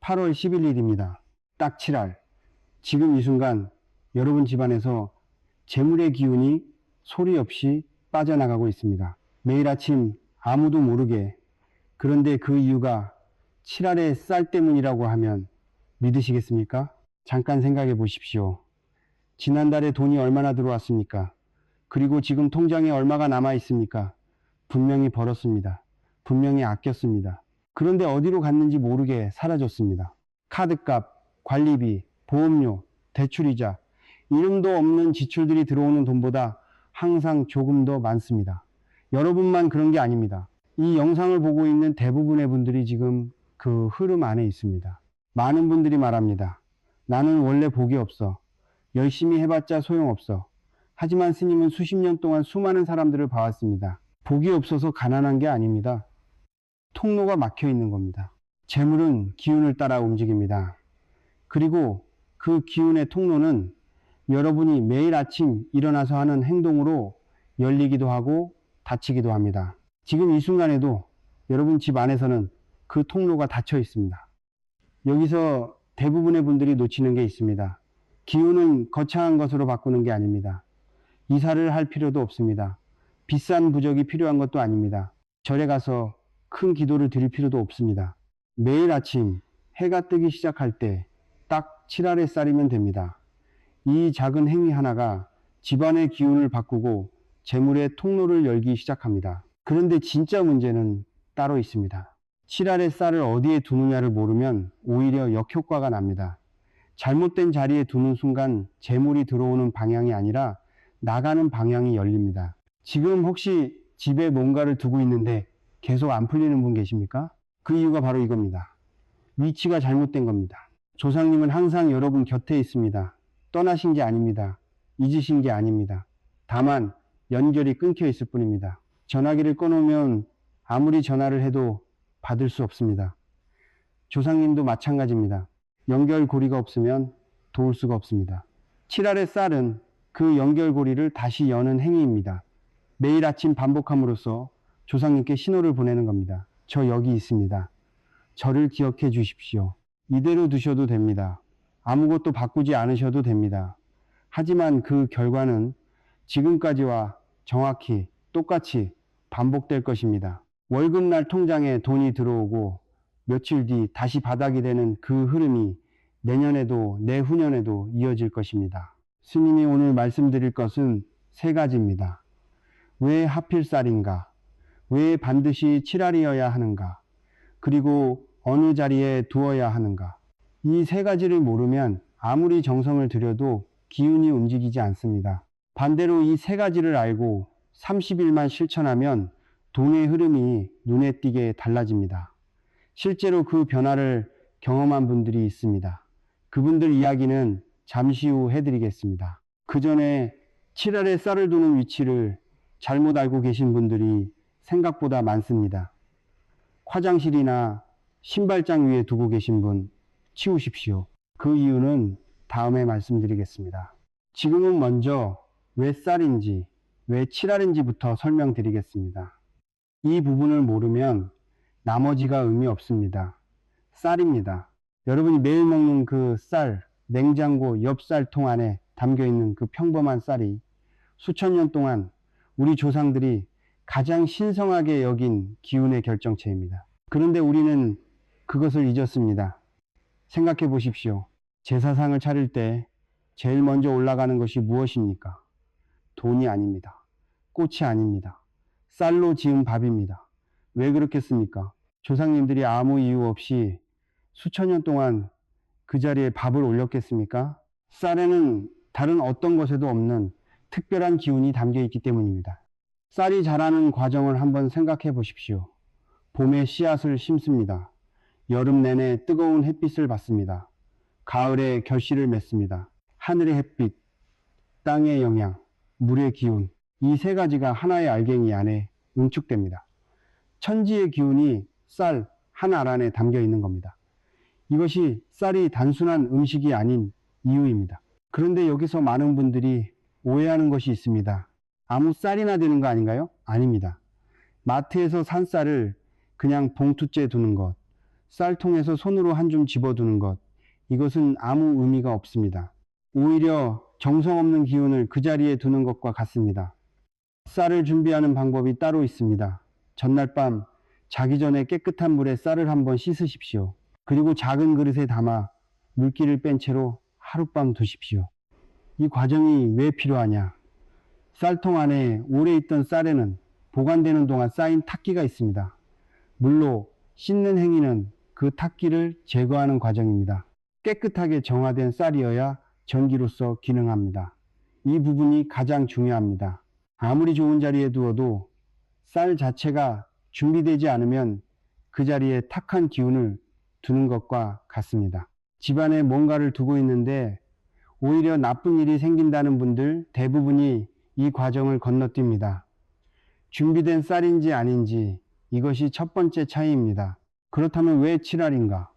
8월 11일입니다. 딱 7할. 지금 이 순간 여러분 집안에서 재물의 기운이 소리 없이 빠져나가고 있습니다. 매일 아침 아무도 모르게, 그런데 그 이유가 7할의 쌀 때문이라고 하면 믿으시겠습니까? 잠깐 생각해 보십시오. 지난달에 돈이 얼마나 들어왔습니까? 그리고 지금 통장에 얼마가 남아 있습니까? 분명히 벌었습니다. 분명히 아꼈습니다. 그런데 어디로 갔는지 모르게 사라졌습니다. 카드값, 관리비, 보험료, 대출이자, 이름도 없는 지출들이 들어오는 돈보다 항상 조금 더 많습니다. 여러분만 그런 게 아닙니다. 이 영상을 보고 있는 대부분의 분들이 지금 그 흐름 안에 있습니다. 많은 분들이 말합니다. 나는 원래 복이 없어. 열심히 해봤자 소용없어. 하지만 스님은 수십 년 동안 수많은 사람들을 봐왔습니다. 복이 없어서 가난한 게 아닙니다. 통로가 막혀 있는 겁니다. 재물은 기운을 따라 움직입니다. 그리고 그 기운의 통로는 여러분이 매일 아침 일어나서 하는 행동으로 열리기도 하고 닫히기도 합니다. 지금 이 순간에도 여러분 집 안에서는 그 통로가 닫혀 있습니다. 여기서 대부분의 분들이 놓치는 게 있습니다. 기운은 거창한 것으로 바꾸는 게 아닙니다. 이사를 할 필요도 없습니다. 비싼 부적이 필요한 것도 아닙니다. 절에 가서 큰 기도를 드릴 필요도 없습니다. 매일 아침 해가 뜨기 시작할 때 딱 7할의 쌀이면 됩니다. 이 작은 행위 하나가 집안의 기운을 바꾸고 재물의 통로를 열기 시작합니다. 그런데 진짜 문제는 따로 있습니다. 7할의 쌀을 어디에 두느냐를 모르면 오히려 역효과가 납니다. 잘못된 자리에 두는 순간 재물이 들어오는 방향이 아니라 나가는 방향이 열립니다. 지금 혹시 집에 뭔가를 두고 있는데 계속 안 풀리는 분 계십니까? 그 이유가 바로 이겁니다. 위치가 잘못된 겁니다. 조상님은 항상 여러분 곁에 있습니다. 떠나신 게 아닙니다. 잊으신 게 아닙니다. 다만 연결이 끊겨 있을 뿐입니다. 전화기를 꺼놓으면 아무리 전화를 해도 받을 수 없습니다. 조상님도 마찬가지입니다. 연결고리가 없으면 도울 수가 없습니다. 7할의 쌀은 그 연결고리를 다시 여는 행위입니다. 매일 아침 반복함으로써 조상님께 신호를 보내는 겁니다. 저 여기 있습니다. 저를 기억해 주십시오. 이대로 두셔도 됩니다. 아무것도 바꾸지 않으셔도 됩니다. 하지만 그 결과는 지금까지와 정확히 똑같이 반복될 것입니다. 월급날 통장에 돈이 들어오고 며칠 뒤 다시 바닥이 되는 그 흐름이 내년에도 내후년에도 이어질 것입니다. 스님이 오늘 말씀드릴 것은 세 가지입니다. 왜 하필 쌀인가? 왜 반드시 7할이어야 하는가? 그리고 어느 자리에 두어야 하는가? 이 세 가지를 모르면 아무리 정성을 들여도 기운이 움직이지 않습니다. 반대로 이 세 가지를 알고 30일만 실천하면 돈의 흐름이 눈에 띄게 달라집니다. 실제로 그 변화를 경험한 분들이 있습니다. 그분들 이야기는 잠시 후 해드리겠습니다. 그 전에 7할에 쌀을 두는 위치를 잘못 알고 계신 분들이 생각보다 많습니다. 화장실이나 신발장 위에 두고 계신 분 치우십시오. 그 이유는 다음에 말씀드리겠습니다. 지금은 먼저 왜 쌀인지, 왜 7할인지부터 설명드리겠습니다. 이 부분을 모르면 나머지가 의미 없습니다. 쌀입니다. 여러분이 매일 먹는 그 쌀, 냉장고 옆 쌀통 안에 담겨 있는 그 평범한 쌀이 수천 년 동안 우리 조상들이 가장 신성하게 여긴 기운의 결정체입니다. 그런데 우리는 그것을 잊었습니다. 생각해 보십시오. 제사상을 차릴 때 제일 먼저 올라가는 것이 무엇입니까? 돈이 아닙니다. 꽃이 아닙니다. 쌀로 지은 밥입니다. 왜 그렇겠습니까? 조상님들이 아무 이유 없이 수천 년 동안 그 자리에 밥을 올렸겠습니까? 쌀에는 다른 어떤 것에도 없는 특별한 기운이 담겨 있기 때문입니다. 쌀이 자라는 과정을 한번 생각해 보십시오. 봄에 씨앗을 심습니다. 여름 내내 뜨거운 햇빛을 받습니다. 가을에 결실을 맺습니다. 하늘의 햇빛, 땅의 영양, 물의 기운, 이 세 가지가 하나의 알갱이 안에 응축됩니다. 천지의 기운이 쌀 한 알 안에 담겨 있는 겁니다. 이것이 쌀이 단순한 음식이 아닌 이유입니다. 그런데 여기서 많은 분들이 오해하는 것이 있습니다. 아무 쌀이나 되는 거 아닌가요? 아닙니다. 마트에서 산 쌀을 그냥 봉투째 두는 것, 쌀통에서 손으로 한 줌 집어두는 것, 이것은 아무 의미가 없습니다. 오히려 정성 없는 기운을 그 자리에 두는 것과 같습니다. 쌀을 준비하는 방법이 따로 있습니다. 전날 밤 자기 전에 깨끗한 물에 쌀을 한번 씻으십시오. 그리고 작은 그릇에 담아 물기를 뺀 채로 하룻밤 두십시오. 이 과정이 왜 필요하냐? 쌀통 안에 오래 있던 쌀에는 보관되는 동안 쌓인 탁기가 있습니다. 물로 씻는 행위는 그 탁기를 제거하는 과정입니다. 깨끗하게 정화된 쌀이어야 전기로서 기능합니다. 이 부분이 가장 중요합니다. 아무리 좋은 자리에 두어도 쌀 자체가 준비되지 않으면 그 자리에 탁한 기운을 두는 것과 같습니다. 집안에 뭔가를 두고 있는데 오히려 나쁜 일이 생긴다는 분들 대부분이 이 과정을 건너뜁니다. 준비된 쌀인지 아닌지 이것이 첫 번째 차이입니다. 그렇다면 왜 7알인가?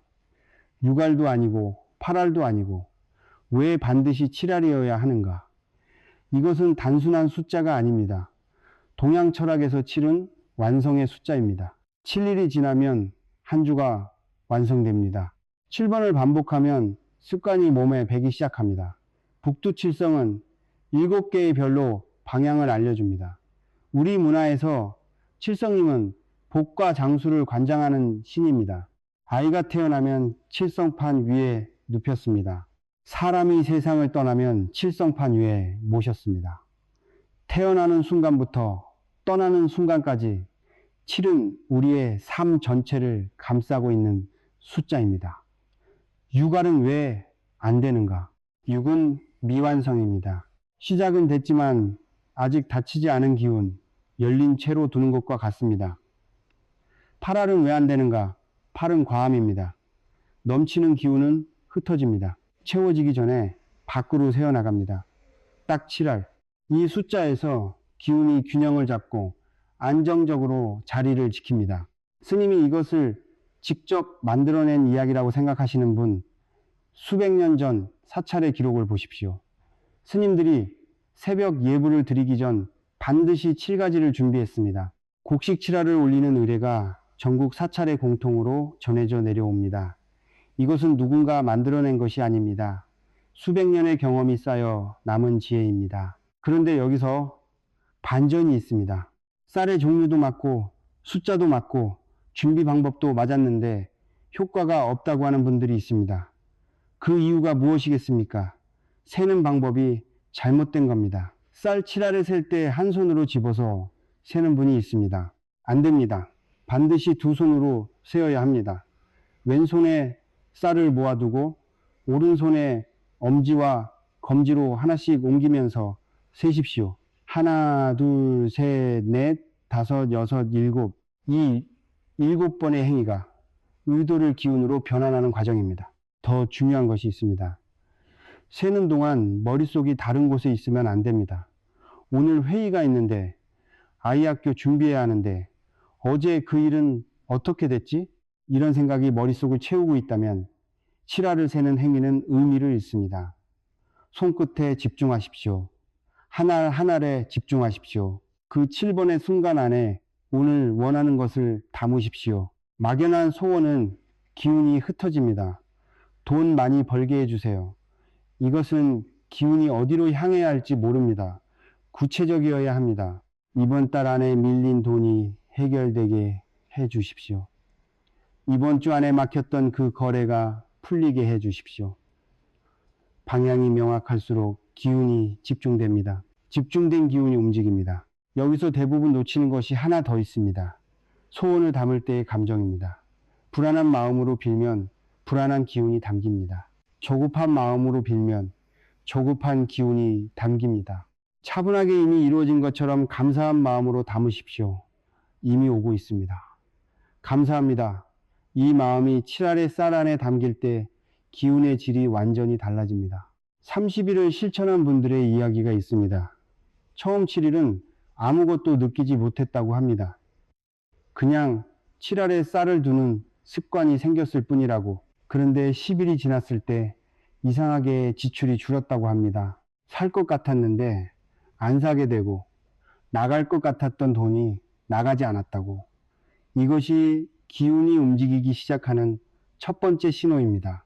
6알도 아니고 8알도 아니고 왜 반드시 7알이어야 하는가? 이것은 단순한 숫자가 아닙니다. 동양 철학에서 7은 완성의 숫자입니다. 7일이 지나면 한 주가 완성됩니다. 7번을 반복하면 습관이 몸에 배기 시작합니다. 북두칠성은 7개의 별로 방향을 알려줍니다. 우리 문화에서 칠성님은 복과 장수를 관장하는 신입니다. 아이가 태어나면 칠성판 위에 눕혔습니다. 사람이 세상을 떠나면 칠성판 위에 모셨습니다. 태어나는 순간부터 떠나는 순간까지 7은 우리의 삶 전체를 감싸고 있는 숫자입니다. 6알은 왜 안 되는가? 6은 미완성입니다. 시작은 됐지만 아직 닫히지 않은 기운, 열린 채로 두는 것과 같습니다. 8알은 왜 안 되는가? 8은 과함입니다. 넘치는 기운은 흩어집니다. 채워지기 전에 밖으로 새어나갑니다. 딱 7알. 이 숫자에서 기운이 균형을 잡고 안정적으로 자리를 지킵니다. 스님이 이것을 직접 만들어낸 이야기라고 생각하시는 분, 수백 년 전 사찰의 기록을 보십시오. 스님들이 새벽 예불을 드리기 전 반드시 7가지를 준비했습니다. 곡식 7알을 올리는 의례가 전국 사찰의 공통으로 전해져 내려옵니다. 이것은 누군가 만들어낸 것이 아닙니다. 수백 년의 경험이 쌓여 남은 지혜입니다. 그런데 여기서 반전이 있습니다. 쌀의 종류도 맞고 숫자도 맞고 준비 방법도 맞았는데 효과가 없다고 하는 분들이 있습니다. 그 이유가 무엇이겠습니까? 세는 방법이 잘못된 겁니다. 쌀 7알을 셀 때 한 손으로 집어서 세는 분이 있습니다. 안 됩니다. 반드시 두 손으로 세어야 합니다. 왼손에 쌀을 모아두고 오른손에 엄지와 검지로 하나씩 옮기면서 세십시오. 하나, 둘, 셋, 넷, 다섯, 여섯, 일곱. 이 7번의 행위가 의도를 기운으로 변환하는 과정입니다. 더 중요한 것이 있습니다. 세는 동안 머릿속이 다른 곳에 있으면 안 됩니다. 오늘 회의가 있는데 아이 학교 준비해야 하는데 어제 그 일은 어떻게 됐지? 이런 생각이 머릿속을 채우고 있다면 7알을 세는 행위는 의미를 잃습니다. 손끝에 집중하십시오. 하나 하나에 집중하십시오. 그 7번의 순간 안에 오늘 원하는 것을 담으십시오. 막연한 소원은 기운이 흩어집니다. 돈 많이 벌게 해주세요. 이것은 기운이 어디로 향해야 할지 모릅니다. 구체적이어야 합니다. 이번 달 안에 밀린 돈이 해결되게 해주십시오. 이번 주 안에 막혔던 그 거래가 풀리게 해주십시오. 방향이 명확할수록 기운이 집중됩니다. 집중된 기운이 움직입니다. 여기서 대부분 놓치는 것이 하나 더 있습니다. 소원을 담을 때의 감정입니다. 불안한 마음으로 빌면 불안한 기운이 담깁니다. 조급한 마음으로 빌면 조급한 기운이 담깁니다. 차분하게 이미 이루어진 것처럼 감사한 마음으로 담으십시오. 이미 오고 있습니다. 감사합니다. 이 마음이 7알의 쌀 안에 담길 때 기운의 질이 완전히 달라집니다. 30일을 실천한 분들의 이야기가 있습니다. 처음 7일은 아무것도 느끼지 못했다고 합니다. 그냥 7알에 쌀을 두는 습관이 생겼을 뿐이라고. 그런데 10일이 지났을 때 이상하게 지출이 줄었다고 합니다. 살 것 같았는데 안 사게 되고 나갈 것 같았던 돈이 나가지 않았다고. 이것이 기운이 움직이기 시작하는 첫 번째 신호입니다.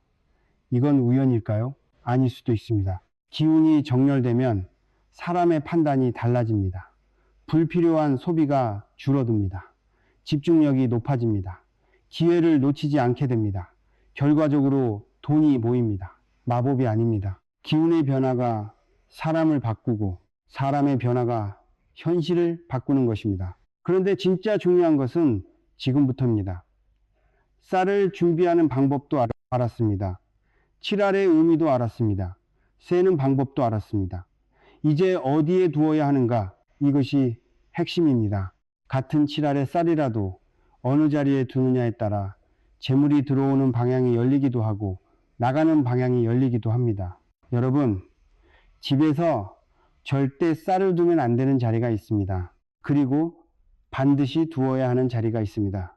이건 우연일까요? 아닐 수도 있습니다. 기운이 정렬되면 사람의 판단이 달라집니다. 불필요한 소비가 줄어듭니다. 집중력이 높아집니다. 기회를 놓치지 않게 됩니다. 결과적으로 돈이 모입니다. 마법이 아닙니다. 기운의 변화가 사람을 바꾸고 사람의 변화가 현실을 바꾸는 것입니다. 그런데 진짜 중요한 것은 지금부터입니다. 쌀을 준비하는 방법도 알았습니다. 칠알의 의미도 알았습니다. 세는 방법도 알았습니다. 이제 어디에 두어야 하는가? 이것이 핵심입니다. 같은 칠알의 쌀이라도 어느 자리에 두느냐에 따라 재물이 들어오는 방향이 열리기도 하고 나가는 방향이 열리기도 합니다. 여러분, 집에서 절대 쌀을 두면 안 되는 자리가 있습니다. 그리고 반드시 두어야 하는 자리가 있습니다.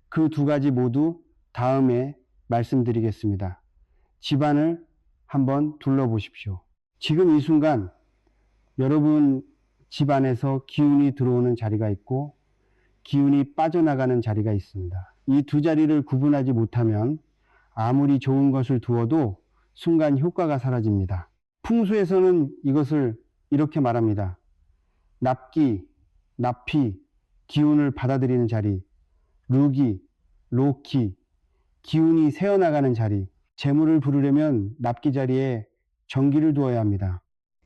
그 두 가지 모두 다음에 말씀드리겠습니다. 집안을 한번 둘러보십시오. 지금 이 순간 여러분 집안에서 기운이 들어오는 자리가 있고 기운이 빠져나가는 자리가 있습니다. 이 두 자리를 구분하지 못하면 아무리 좋은 것을 두어도 순간 효과가 사라집니다. 풍수에서는 이것을 이렇게 말합니다. 납기, 납피, 기운을 받아들이는 자리, 루기, 로키, 기운이 새어나가는 자리. 재물을 부르려면 납기 자리에 전기를 두어야 합니다.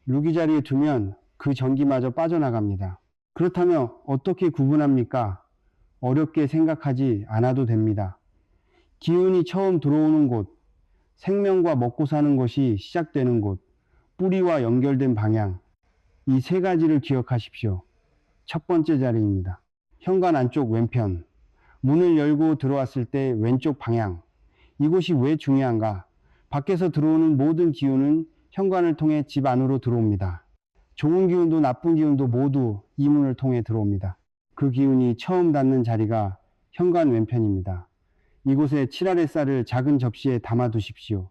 루기 자리에 두면 그 전기마저 빠져나갑니다. 그렇다면 어떻게 구분합니까? 어렵게 생각하지 않아도 됩니다. 기운이 처음 들어오는 곳, 생명과 먹고 사는 것이 시작되는 곳, 뿌리와 연결된 방향, 이 세 가지를 기억하십시오. 첫 번째 자리입니다. 현관 안쪽 왼편, 문을 열고 들어왔을 때 왼쪽 방향. 이곳이 왜 중요한가? 밖에서 들어오는 모든 기운은 현관을 통해 집 안으로 들어옵니다. 좋은 기운도 나쁜 기운도 모두 이 문을 통해 들어옵니다. 그 기운이 처음 닿는 자리가 현관 왼편입니다. 이곳에 칠알의 쌀을 작은 접시에 담아 두십시오.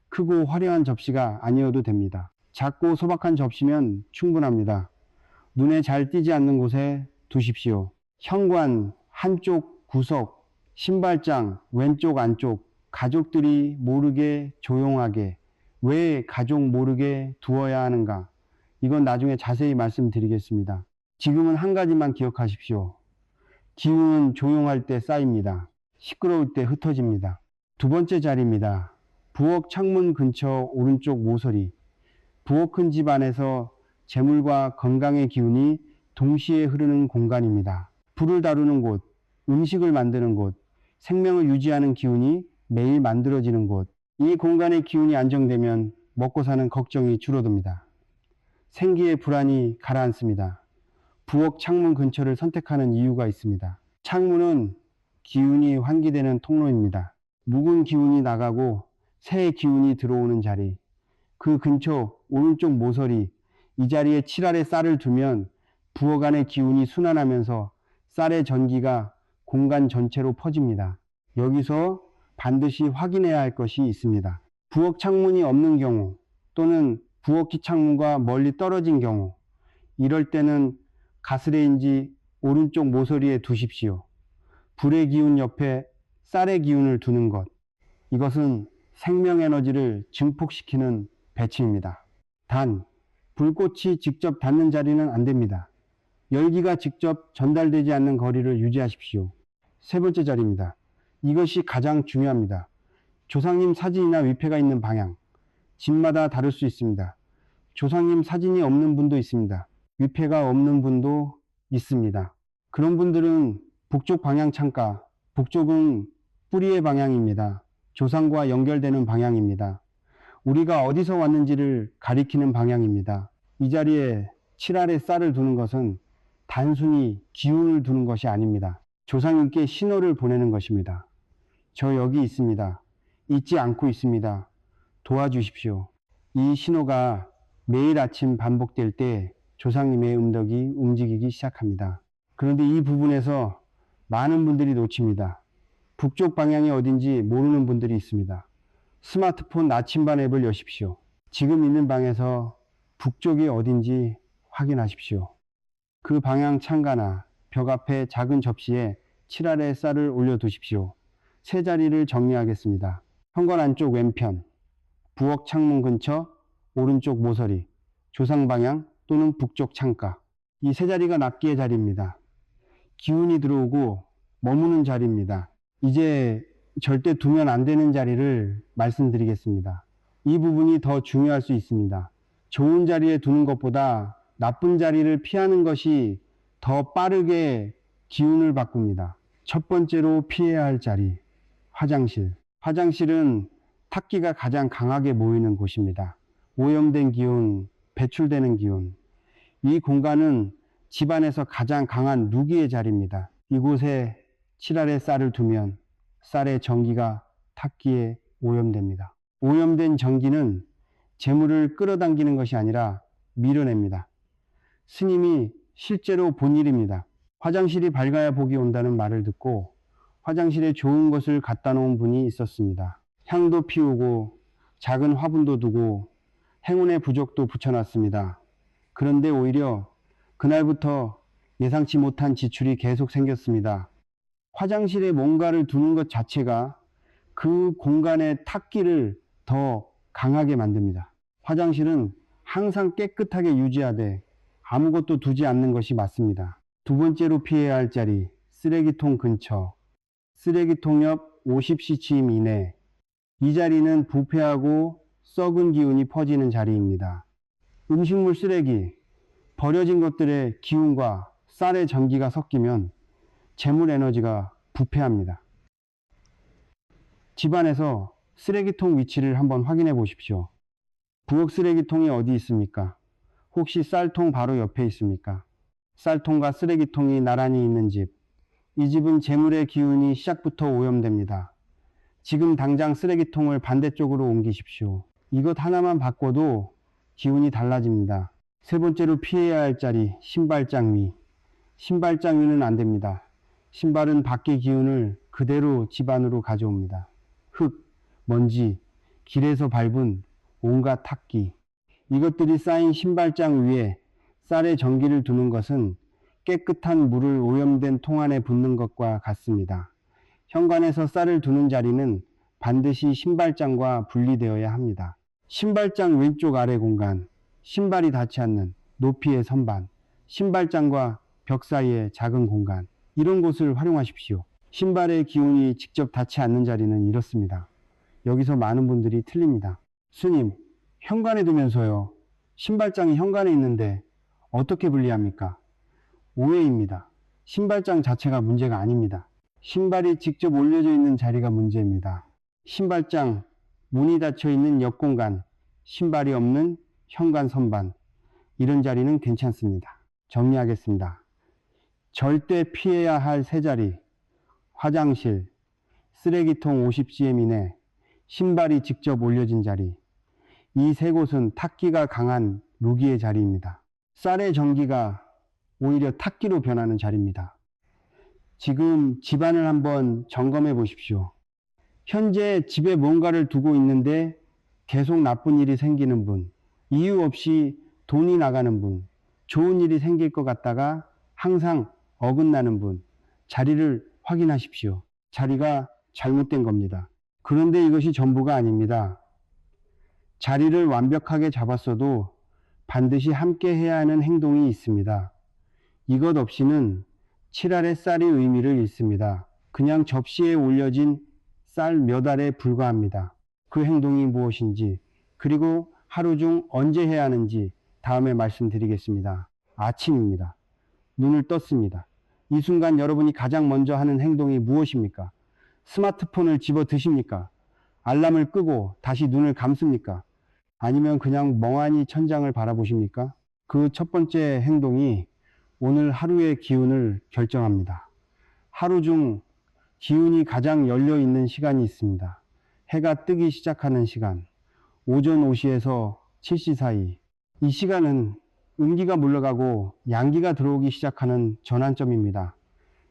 크고 화려한 접시가 아니어도 됩니다. 작고 소박한 접시면 충분합니다. 눈에 잘 띄지 않는 곳에 두십시오. 현관 한쪽 구석, 신발장 왼쪽 안쪽, 가족들이 모르게 조용하게, 왜 가족 모르게 두어야 하는가? 이건 나중에 자세히 말씀드리겠습니다. 지금은 한 가지만 기억하십시오. 기운은 조용할 때 쌓입니다. 시끄러울 때 흩어집니다. 두 번째 자리입니다. 부엌 창문 근처 오른쪽 모서리. 부엌 큰 집 안에서 재물과 건강의 기운이 동시에 흐르는 공간입니다. 불을 다루는 곳, 음식을 만드는 곳, 생명을 유지하는 기운이 매일 만들어지는 곳. 이 공간의 기운이 안정되면 먹고 사는 걱정이 줄어듭니다. 생기의 불안이 가라앉습니다. 부엌 창문 근처를 선택하는 이유가 있습니다. 창문은 기운이 환기되는 통로입니다. 묵은 기운이 나가고 새 기운이 들어오는 자리, 그 근처 오른쪽 모서리, 이 자리에 칠알의 쌀을 두면 부엌 안의 기운이 순환하면서 쌀의 전기가 공간 전체로 퍼집니다. 여기서 반드시 확인해야 할 것이 있습니다. 부엌 창문이 없는 경우 또는 부엌기 창문과 멀리 떨어진 경우, 이럴 때는 가스레인지 오른쪽 모서리에 두십시오. 불의 기운 옆에 쌀의 기운을 두는 것, 이것은 생명에너지를 증폭시키는 배치입니다. 단, 불꽃이 직접 닿는 자리는 안 됩니다. 열기가 직접 전달되지 않는 거리를 유지하십시오. 세 번째 자리입니다. 이것이 가장 중요합니다. 조상님 사진이나 위패가 있는 방향. 집마다 다를 수 있습니다. 조상님 사진이 없는 분도 있습니다. 위패가 없는 분도 있습니다. 그런 분들은 북쪽 방향 창가, 북쪽은 뿌리의 방향입니다. 조상과 연결되는 방향입니다. 우리가 어디서 왔는지를 가리키는 방향입니다. 이 자리에 칠알의 쌀을 두는 것은 단순히 기운을 두는 것이 아닙니다. 조상님께 신호를 보내는 것입니다. 저 여기 있습니다. 잊지 않고 있습니다. 도와주십시오. 이 신호가 매일 아침 반복될 때 조상님의 음덕이 움직이기 시작합니다. 그런데 이 부분에서 많은 분들이 놓칩니다. 북쪽 방향이 어딘지 모르는 분들이 있습니다. 스마트폰 나침반 앱을 여십시오. 지금 있는 방에서 북쪽이 어딘지 확인하십시오. 그 방향 창가나 벽 앞에 작은 접시에 7알에 쌀을 올려두십시오. 세 자리를 정리하겠습니다. 현관 안쪽 왼편, 부엌 창문 근처, 오른쪽 모서리, 조상 방향 또는 북쪽 창가. 이 세 자리가 납기의 자리입니다. 기운이 들어오고 머무는 자리입니다. 이제 절대 두면 안 되는 자리를 말씀드리겠습니다. 이 부분이 더 중요할 수 있습니다. 좋은 자리에 두는 것보다 나쁜 자리를 피하는 것이 더 빠르게 기운을 바꿉니다. 첫 번째로 피해야 할 자리, 화장실. 화장실은 탁기가 가장 강하게 모이는 곳입니다. 오염된 기운, 배출되는 기운. 이 공간은 집안에서 가장 강한 누기의 자리입니다. 이곳에 7알의 쌀을 두면 쌀의 전기가 탁기에 오염됩니다. 오염된 전기는 재물을 끌어당기는 것이 아니라 밀어냅니다. 스님이 실제로 본 일입니다. 화장실이 밝아야 복이 온다는 말을 듣고 화장실에 좋은 것을 갖다 놓은 분이 있었습니다. 향도 피우고 작은 화분도 두고 행운의 부적도 붙여놨습니다. 그런데 오히려 그날부터 예상치 못한 지출이 계속 생겼습니다. 화장실에 뭔가를 두는 것 자체가 그 공간의 탁기를 더 강하게 만듭니다. 화장실은 항상 깨끗하게 유지하되 아무것도 두지 않는 것이 맞습니다. 두 번째로 피해야 할 자리, 쓰레기통 근처, 쓰레기통 옆 50cm 이내. 이 자리는 부패하고 썩은 기운이 퍼지는 자리입니다. 음식물 쓰레기, 버려진 것들의 기운과 쌀의 전기가 섞이면 재물 에너지가 부패합니다. 집안에서 쓰레기통 위치를 한번 확인해 보십시오. 부엌 쓰레기통이 어디 있습니까? 혹시 쌀통 바로 옆에 있습니까? 쌀통과 쓰레기통이 나란히 있는 집. 이 집은 재물의 기운이 시작부터 오염됩니다. 지금 당장 쓰레기통을 반대쪽으로 옮기십시오. 이것 하나만 바꿔도 기운이 달라집니다. 세 번째로 피해야 할 자리, 신발장 위. 신발장 위는 안 됩니다. 신발은 밖의 기운을 그대로 집 안으로 가져옵니다. 흙, 먼지, 길에서 밟은 온갖 탁기. 이것들이 쌓인 신발장 위에 쌀의 전기를 두는 것은 깨끗한 물을 오염된 통 안에 붓는 것과 같습니다. 현관에서 쌀을 두는 자리는 반드시 신발장과 분리되어야 합니다. 신발장 왼쪽 아래 공간, 신발이 닿지 않는 높이의 선반, 신발장과 벽 사이의 작은 공간, 이런 곳을 활용하십시오. 신발의 기운이 직접 닿지 않는 자리는 이렇습니다. 여기서 많은 분들이 틀립니다. 스님, 현관에 두면서요, 신발장이 현관에 있는데 어떻게 분리합니까? 오해입니다. 신발장 자체가 문제가 아닙니다. 신발이 직접 올려져 있는 자리가 문제입니다. 신발장, 문이 닫혀 있는 옆 공간, 신발이 없는 현관 선반, 이런 자리는 괜찮습니다. 정리하겠습니다. 절대 피해야 할 세 자리, 화장실, 쓰레기통 50cm 이내, 신발이 직접 올려진 자리. 이 세 곳은 탁기가 강한 루기의 자리입니다. 쌀의 전기가 오히려 탁기로 변하는 자리입니다. 지금 집안을 한번 점검해 보십시오. 현재 집에 뭔가를 두고 있는데 계속 나쁜 일이 생기는 분, 이유 없이 돈이 나가는 분, 좋은 일이 생길 것 같다가 항상 어긋나는 분, 자리를 확인하십시오. 자리가 잘못된 겁니다. 그런데 이것이 전부가 아닙니다. 자리를 완벽하게 잡았어도 반드시 함께 해야 하는 행동이 있습니다. 이것 없이는 7알의 쌀이 의미를 잃습니다. 그냥 접시에 올려진 쌀 몇 알에 불과합니다. 그 행동이 무엇인지, 그리고 하루 중 언제 해야 하는지 다음에 말씀드리겠습니다. 아침입니다. 눈을 떴습니다. 이 순간 여러분이 가장 먼저 하는 행동이 무엇입니까? 스마트폰을 집어 드십니까? 알람을 끄고 다시 눈을 감습니까? 아니면 그냥 멍하니 천장을 바라보십니까? 그 첫 번째 행동이 오늘 하루의 기운을 결정합니다. 하루 중 기운이 가장 열려 있는 시간이 있습니다. 해가 뜨기 시작하는 시간, 오전 5시에서 7시 사이. 이 시간은 음기가 물러가고 양기가 들어오기 시작하는 전환점입니다.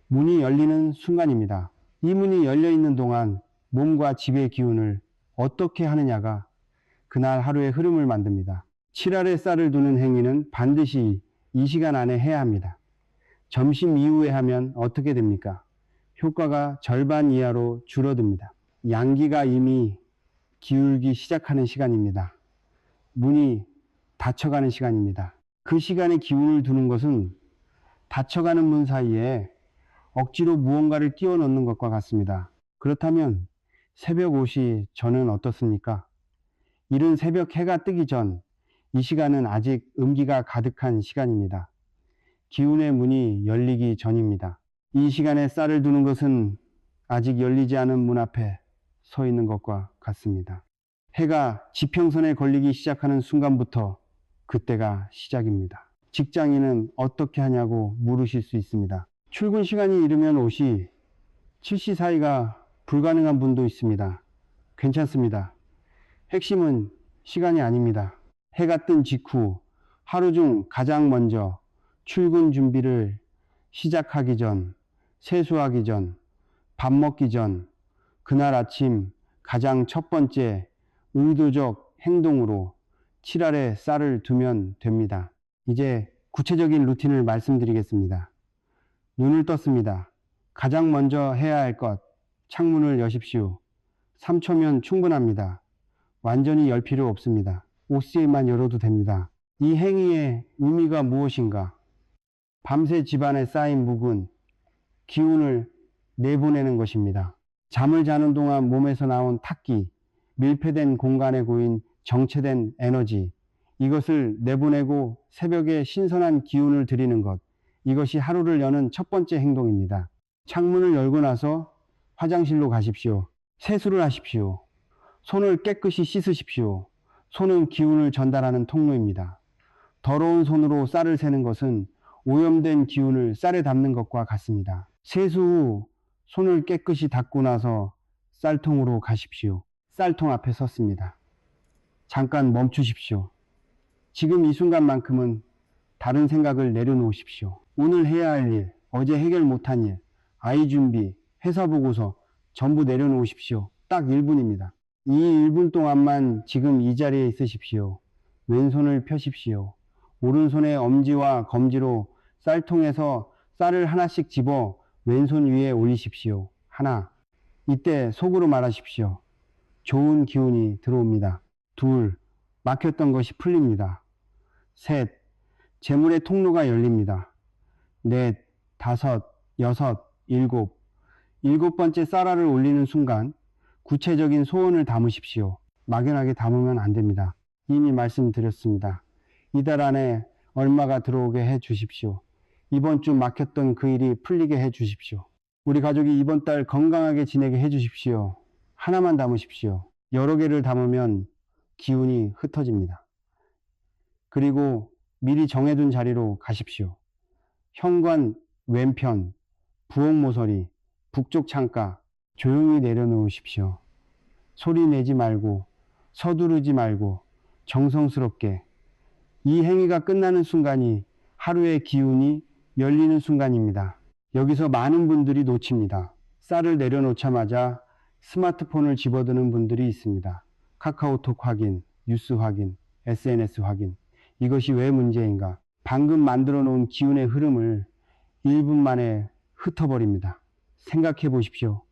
문이 열리는 순간입니다. 이 문이 열려 있는 동안 몸과 집의 기운을 어떻게 하느냐가 그날 하루의 흐름을 만듭니다. 7알의 쌀을 두는 행위는 반드시 이 시간 안에 해야 합니다. 점심 이후에 하면 어떻게 됩니까? 효과가 절반 이하로 줄어듭니다. 양기가 이미 기울기 시작하는 시간입니다. 문이 닫혀가는 시간입니다. 그 시간에 기운을 두는 것은 닫혀가는 문 사이에 억지로 무언가를 끼워 넣는 것과 같습니다. 그렇다면 새벽 5시 저는 어떻습니까? 이른 새벽 해가 뜨기 전 이 시간은 아직 음기가 가득한 시간입니다. 기운의 문이 열리기 전입니다. 이 시간에 쌀을 두는 것은 아직 열리지 않은 문 앞에 서 있는 것과 같습니다. 해가 지평선에 걸리기 시작하는 순간부터 그때가 시작입니다. 직장인은 어떻게 하냐고 물으실 수 있습니다. 출근 시간이 이르면 5시, 7시 사이가 불가능한 분도 있습니다. 괜찮습니다. 핵심은 시간이 아닙니다. 해가 뜬 직후 하루 중 가장 먼저 출근 준비를 시작하기 전, 세수하기 전, 밥 먹기 전, 그날 아침 가장 첫 번째 의도적 행동으로 7알에 쌀을 두면 됩니다. 이제 구체적인 루틴을 말씀드리겠습니다. 눈을 떴습니다. 가장 먼저 해야 할 것, 창문을 여십시오. 3초면 충분합니다. 완전히 열 필요 없습니다. 5cm만 열어도 됩니다. 이 행위의 의미가 무엇인가? 밤새 집안에 쌓인 묵은 기운을 내보내는 것입니다. 잠을 자는 동안 몸에서 나온 탁기, 밀폐된 공간에 고인 정체된 에너지, 이것을 내보내고 새벽에 신선한 기운을 드리는 것, 이것이 하루를 여는 첫 번째 행동입니다. 창문을 열고 나서 화장실로 가십시오. 세수를 하십시오. 손을 깨끗이 씻으십시오. 손은 기운을 전달하는 통로입니다. 더러운 손으로 쌀을 세는 것은 오염된 기운을 쌀에 담는 것과 같습니다. 세수 후 손을 깨끗이 닦고 나서 쌀통으로 가십시오. 쌀통 앞에 섰습니다. 잠깐 멈추십시오. 지금 이 순간만큼은 다른 생각을 내려놓으십시오. 오늘 해야 할 일, 어제 해결 못한 일, 아이 준비, 회사 보고서 전부 내려놓으십시오. 딱 1분입니다. 이 1분 동안만 지금 이 자리에 있으십시오. 왼손을 펴십시오. 오른손의 엄지와 검지로 쌀통에서 쌀을 하나씩 집어 왼손 위에 올리십시오. 하나. 이때 속으로 말하십시오. 좋은 기운이 들어옵니다. 둘. 막혔던 것이 풀립니다. 셋. 재물의 통로가 열립니다. 넷. 다섯. 여섯. 일곱. 7번째 쌀알을 올리는 순간 구체적인 소원을 담으십시오. 막연하게 담으면 안 됩니다. 이미 말씀드렸습니다. 이달 안에 얼마가 들어오게 해 주십시오. 이번 주 막혔던 그 일이 풀리게 해 주십시오. 우리 가족이 이번 달 건강하게 지내게 해 주십시오. 하나만 담으십시오. 여러 개를 담으면 기운이 흩어집니다. 그리고 미리 정해둔 자리로 가십시오. 현관 왼편, 부엌 모서리, 북쪽 창가 조용히 내려놓으십시오. 소리 내지 말고 서두르지 말고 정성스럽게. 이 행위가 끝나는 순간이 하루의 기운이 열리는 순간입니다. 여기서 많은 분들이 놓칩니다. 쌀을 내려놓자마자 스마트폰을 집어드는 분들이 있습니다. 카카오톡 확인, 뉴스 확인, SNS 확인. 이것이 왜 문제인가? 방금 만들어 놓은 기운의 흐름을 1분 만에 흩어버립니다. 생각해 보십시오.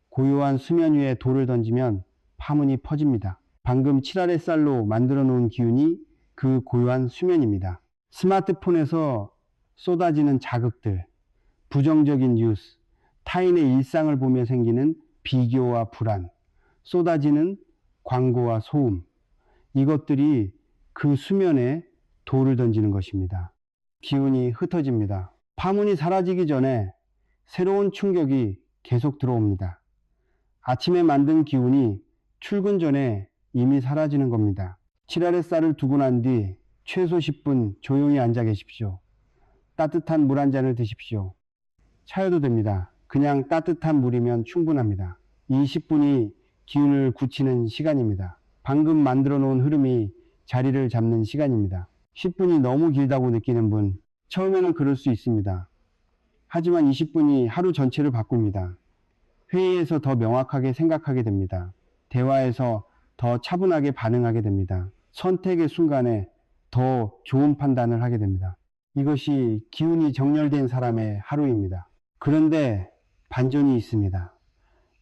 고요한 수면 위에 돌을 던지면 파문이 퍼집니다. 방금 7알의 쌀로 만들어 놓은 기운이 그 고요한 수면입니다. 스마트폰에서 쏟아지는 자극들, 부정적인 뉴스, 타인의 일상을 보며 생기는 비교와 불안, 쏟아지는 광고와 소음, 이것들이 그 수면에 돌을 던지는 것입니다. 기운이 흩어집니다. 파문이 사라지기 전에 새로운 충격이 계속 들어옵니다. 아침에 만든 기운이 출근 전에 이미 사라지는 겁니다. 7알의 쌀을 두고 난 뒤 최소 10분 조용히 앉아 계십시오. 따뜻한 물 한 잔을 드십시오. 차여도 됩니다. 그냥 따뜻한 물이면 충분합니다. 이 10분이 기운을 굳히는 시간입니다. 방금 만들어 놓은 흐름이 자리를 잡는 시간입니다. 10분이 너무 길다고 느끼는 분, 처음에는 그럴 수 있습니다. 하지만 20분이 하루 전체를 바꿉니다. 회의에서 더 명확하게 생각하게 됩니다. 대화에서 더 차분하게 반응하게 됩니다. 선택의 순간에 더 좋은 판단을 하게 됩니다. 이것이 기운이 정렬된 사람의 하루입니다. 그런데 반전이 있습니다.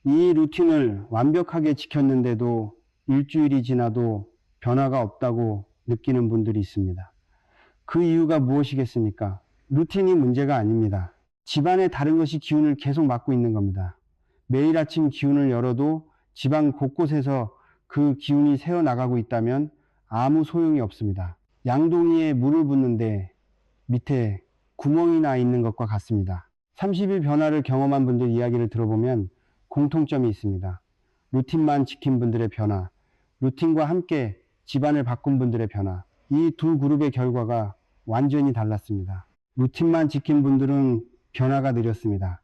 이 루틴을 완벽하게 지켰는데도 일주일이 지나도 변화가 없다고 느끼는 분들이 있습니다. 그 이유가 무엇이겠습니까? 루틴이 문제가 아닙니다. 집안의 다른 것이 기운을 계속 막고 있는 겁니다. 매일 아침 기운을 열어도 집안 곳곳에서 그 기운이 새어나가고 있다면 아무 소용이 없습니다. 양동이에 물을 붓는데 밑에 구멍이 나 있는 것과 같습니다. 30일 변화를 경험한 분들 이야기를 들어보면 공통점이 있습니다. 루틴만 지킨 분들의 변화, 루틴과 함께 집안을 바꾼 분들의 변화, 이 두 그룹의 결과가 완전히 달랐습니다. 루틴만 지킨 분들은 변화가 느렸습니다.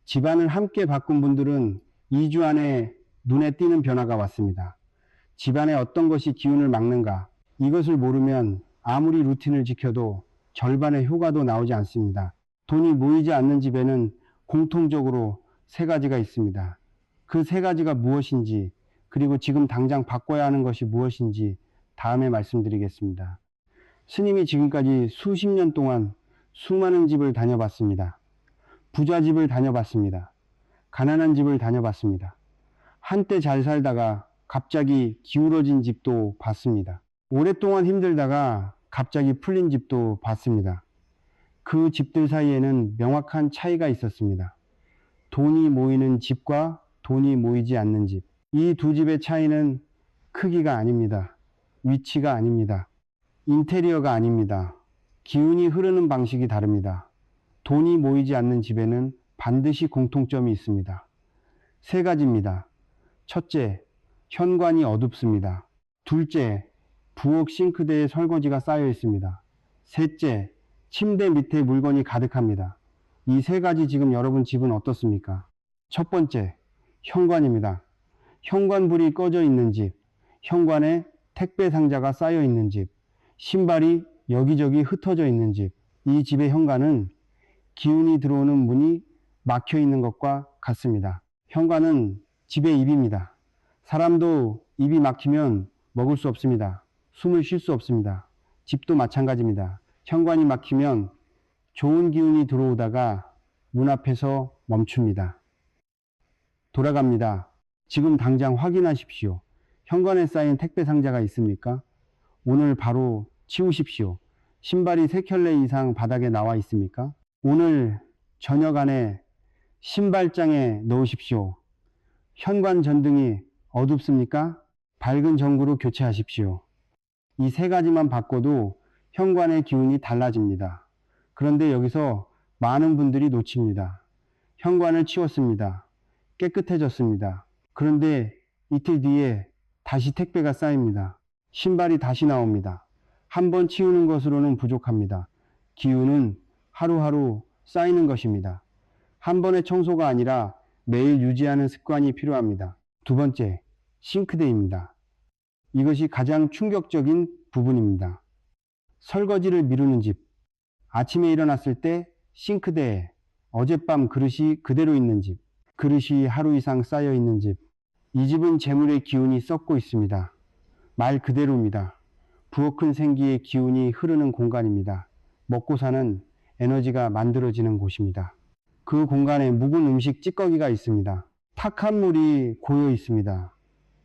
집안을 함께 바꾼 분들은 2주 안에 눈에 띄는 변화가 왔습니다. 집안에 어떤 것이 기운을 막는가, 이것을 모르면 아무리 루틴을 지켜도 절반의 효과도 나오지 않습니다. 돈이 모이지 않는 집에는 공통적으로 세 가지가 있습니다. 그 세 가지가 무엇인지, 그리고 지금 당장 바꿔야 하는 것이 무엇인지 다음에 말씀드리겠습니다. 스님이 지금까지 수십 년 동안 수많은 집을 다녀봤습니다. 부자 집을 다녀봤습니다. 가난한 집을 다녀봤습니다. 한때 잘 살다가 갑자기 기울어진 집도 봤습니다. 오랫동안 힘들다가 갑자기 풀린 집도 봤습니다. 그 집들 사이에는 명확한 차이가 있었습니다. 돈이 모이는 집과 돈이 모이지 않는 집. 이 두 집의 차이는 크기가 아닙니다. 위치가 아닙니다. 인테리어가 아닙니다. 기운이 흐르는 방식이 다릅니다. 돈이 모이지 않는 집에는 반드시 공통점이 있습니다. 세 가지입니다. 첫째, 현관이 어둡습니다. 둘째, 부엌 싱크대에 설거지가 쌓여 있습니다. 셋째, 침대 밑에 물건이 가득합니다. 이 세 가지 지금 여러분 집은 어떻습니까? 첫 번째, 현관입니다. 현관불이 꺼져 있는 집, 현관에 택배 상자가 쌓여 있는 집, 신발이 여기저기 흩어져 있는 집. 이 집의 현관은 기운이 들어오는 문이 막혀 있는 것과 같습니다. 현관은 집의 입입니다. 사람도 입이 막히면 먹을 수 없습니다. 숨을 쉴 수 없습니다. 집도 마찬가지입니다. 현관이 막히면 좋은 기운이 들어오다가 문 앞에서 멈춥니다. 돌아갑니다. 지금 당장 확인하십시오. 현관에 쌓인 택배 상자가 있습니까? 오늘 바로 치우십시오. 신발이 3켤레 이상 바닥에 나와 있습니까? 오늘 저녁 안에 신발장에 넣으십시오. 현관 전등이 어둡습니까? 밝은 전구로 교체하십시오. 이 세 가지만 바꿔도 현관의 기운이 달라집니다. 그런데 여기서 많은 분들이 놓칩니다. 현관을 치웠습니다. 깨끗해졌습니다. 그런데 이틀 뒤에 다시 택배가 쌓입니다. 신발이 다시 나옵니다. 한 번 치우는 것으로는 부족합니다. 기운은 하루하루 쌓이는 것입니다. 한 번의 청소가 아니라 매일 유지하는 습관이 필요합니다. 두 번째, 싱크대입니다. 이것이 가장 충격적인 부분입니다. 설거지를 미루는 집, 아침에 일어났을 때 싱크대에 어젯밤 그릇이 그대로 있는 집, 그릇이 하루 이상 쌓여 있는 집, 이 집은 재물의 기운이 썩고 있습니다. 말 그대로입니다. 부엌은 생기의 기운이 흐르는 공간입니다. 먹고 사는 에너지가 만들어지는 곳입니다. 그 공간에 묵은 음식 찌꺼기가 있습니다. 탁한 물이 고여 있습니다.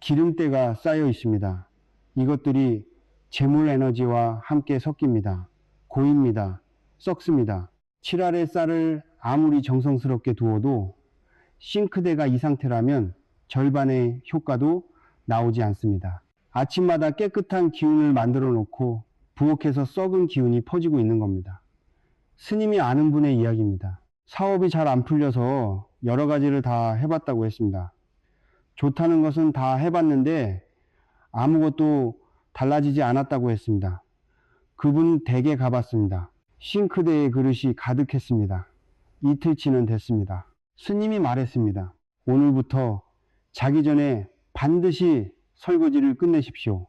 기름때가 쌓여 있습니다. 이것들이 재물 에너지와 함께 섞입니다. 고입니다. 썩습니다. 칠알의 쌀을 아무리 정성스럽게 두어도 싱크대가 이 상태라면 절반의 효과도 나오지 않습니다. 아침마다 깨끗한 기운을 만들어 놓고 부엌에서 썩은 기운이 퍼지고 있는 겁니다. 스님이 아는 분의 이야기입니다. 사업이 잘 안 풀려서 여러 가지를 다 해봤다고 했습니다. 좋다는 것은 다 해봤는데 아무것도 달라지지 않았다고 했습니다. 그분 댁에 가봤습니다. 싱크대에 그릇이 가득했습니다. 이틀치는 됐습니다. 스님이 말했습니다. 오늘부터 자기 전에 반드시 설거지를 끝내십시오.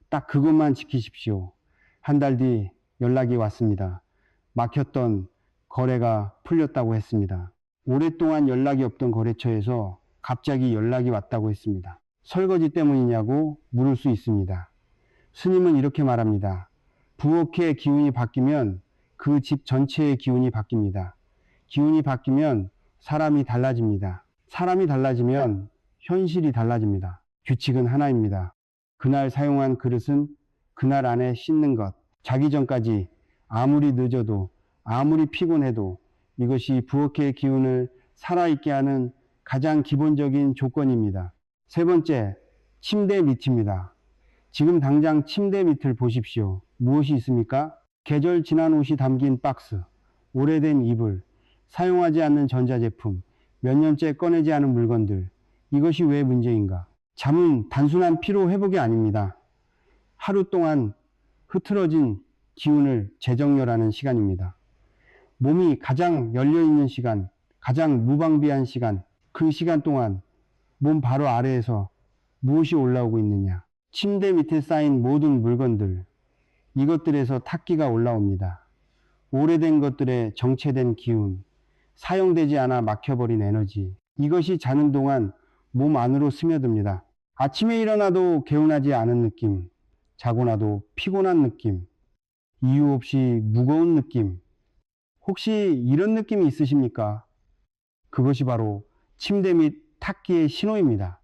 딱 그것만 지키십시오. 한 달 뒤 연락이 왔습니다. 막혔던 거래가 풀렸다고 했습니다. 오랫동안 연락이 없던 거래처에서 갑자기 연락이 왔다고 했습니다. 설거지 때문이냐고 물을 수 있습니다. 스님은 이렇게 말합니다. 부엌의 기운이 바뀌면 그 집 전체의 기운이 바뀝니다. 기운이 바뀌면 사람이 달라집니다. 사람이 달라지면 현실이 달라집니다. 규칙은 하나입니다. 그날 사용한 그릇은 그날 안에 씻는 것. 자기 전까지 아무리 늦어도 아무리 피곤해도 이것이 부엌의 기운을 살아있게 하는 가장 기본적인 조건입니다. 세 번째, 침대 밑입니다. 지금 당장 침대 밑을 보십시오. 무엇이 있습니까? 계절 지난 옷이 담긴 박스, 오래된 이불, 사용하지 않는 전자제품, 몇 년째 꺼내지 않은 물건들. 이것이 왜 문제인가? 잠은 단순한 피로 회복이 아닙니다. 하루 동안 흐트러진 기운을 재정렬하는 시간입니다. 몸이 가장 열려있는 시간, 가장 무방비한 시간, 그 시간 동안 몸 바로 아래에서 무엇이 올라오고 있느냐? 침대 밑에 쌓인 모든 물건들, 이것들에서 탁기가 올라옵니다. 오래된 것들의 정체된 기운, 사용되지 않아 막혀버린 에너지, 이것이 자는 동안 몸 안으로 스며듭니다. 아침에 일어나도 개운하지 않은 느낌, 자고 나도 피곤한 느낌, 이유 없이 무거운 느낌. 혹시 이런 느낌이 있으십니까? 그것이 바로 침대 및 탁기의 신호입니다.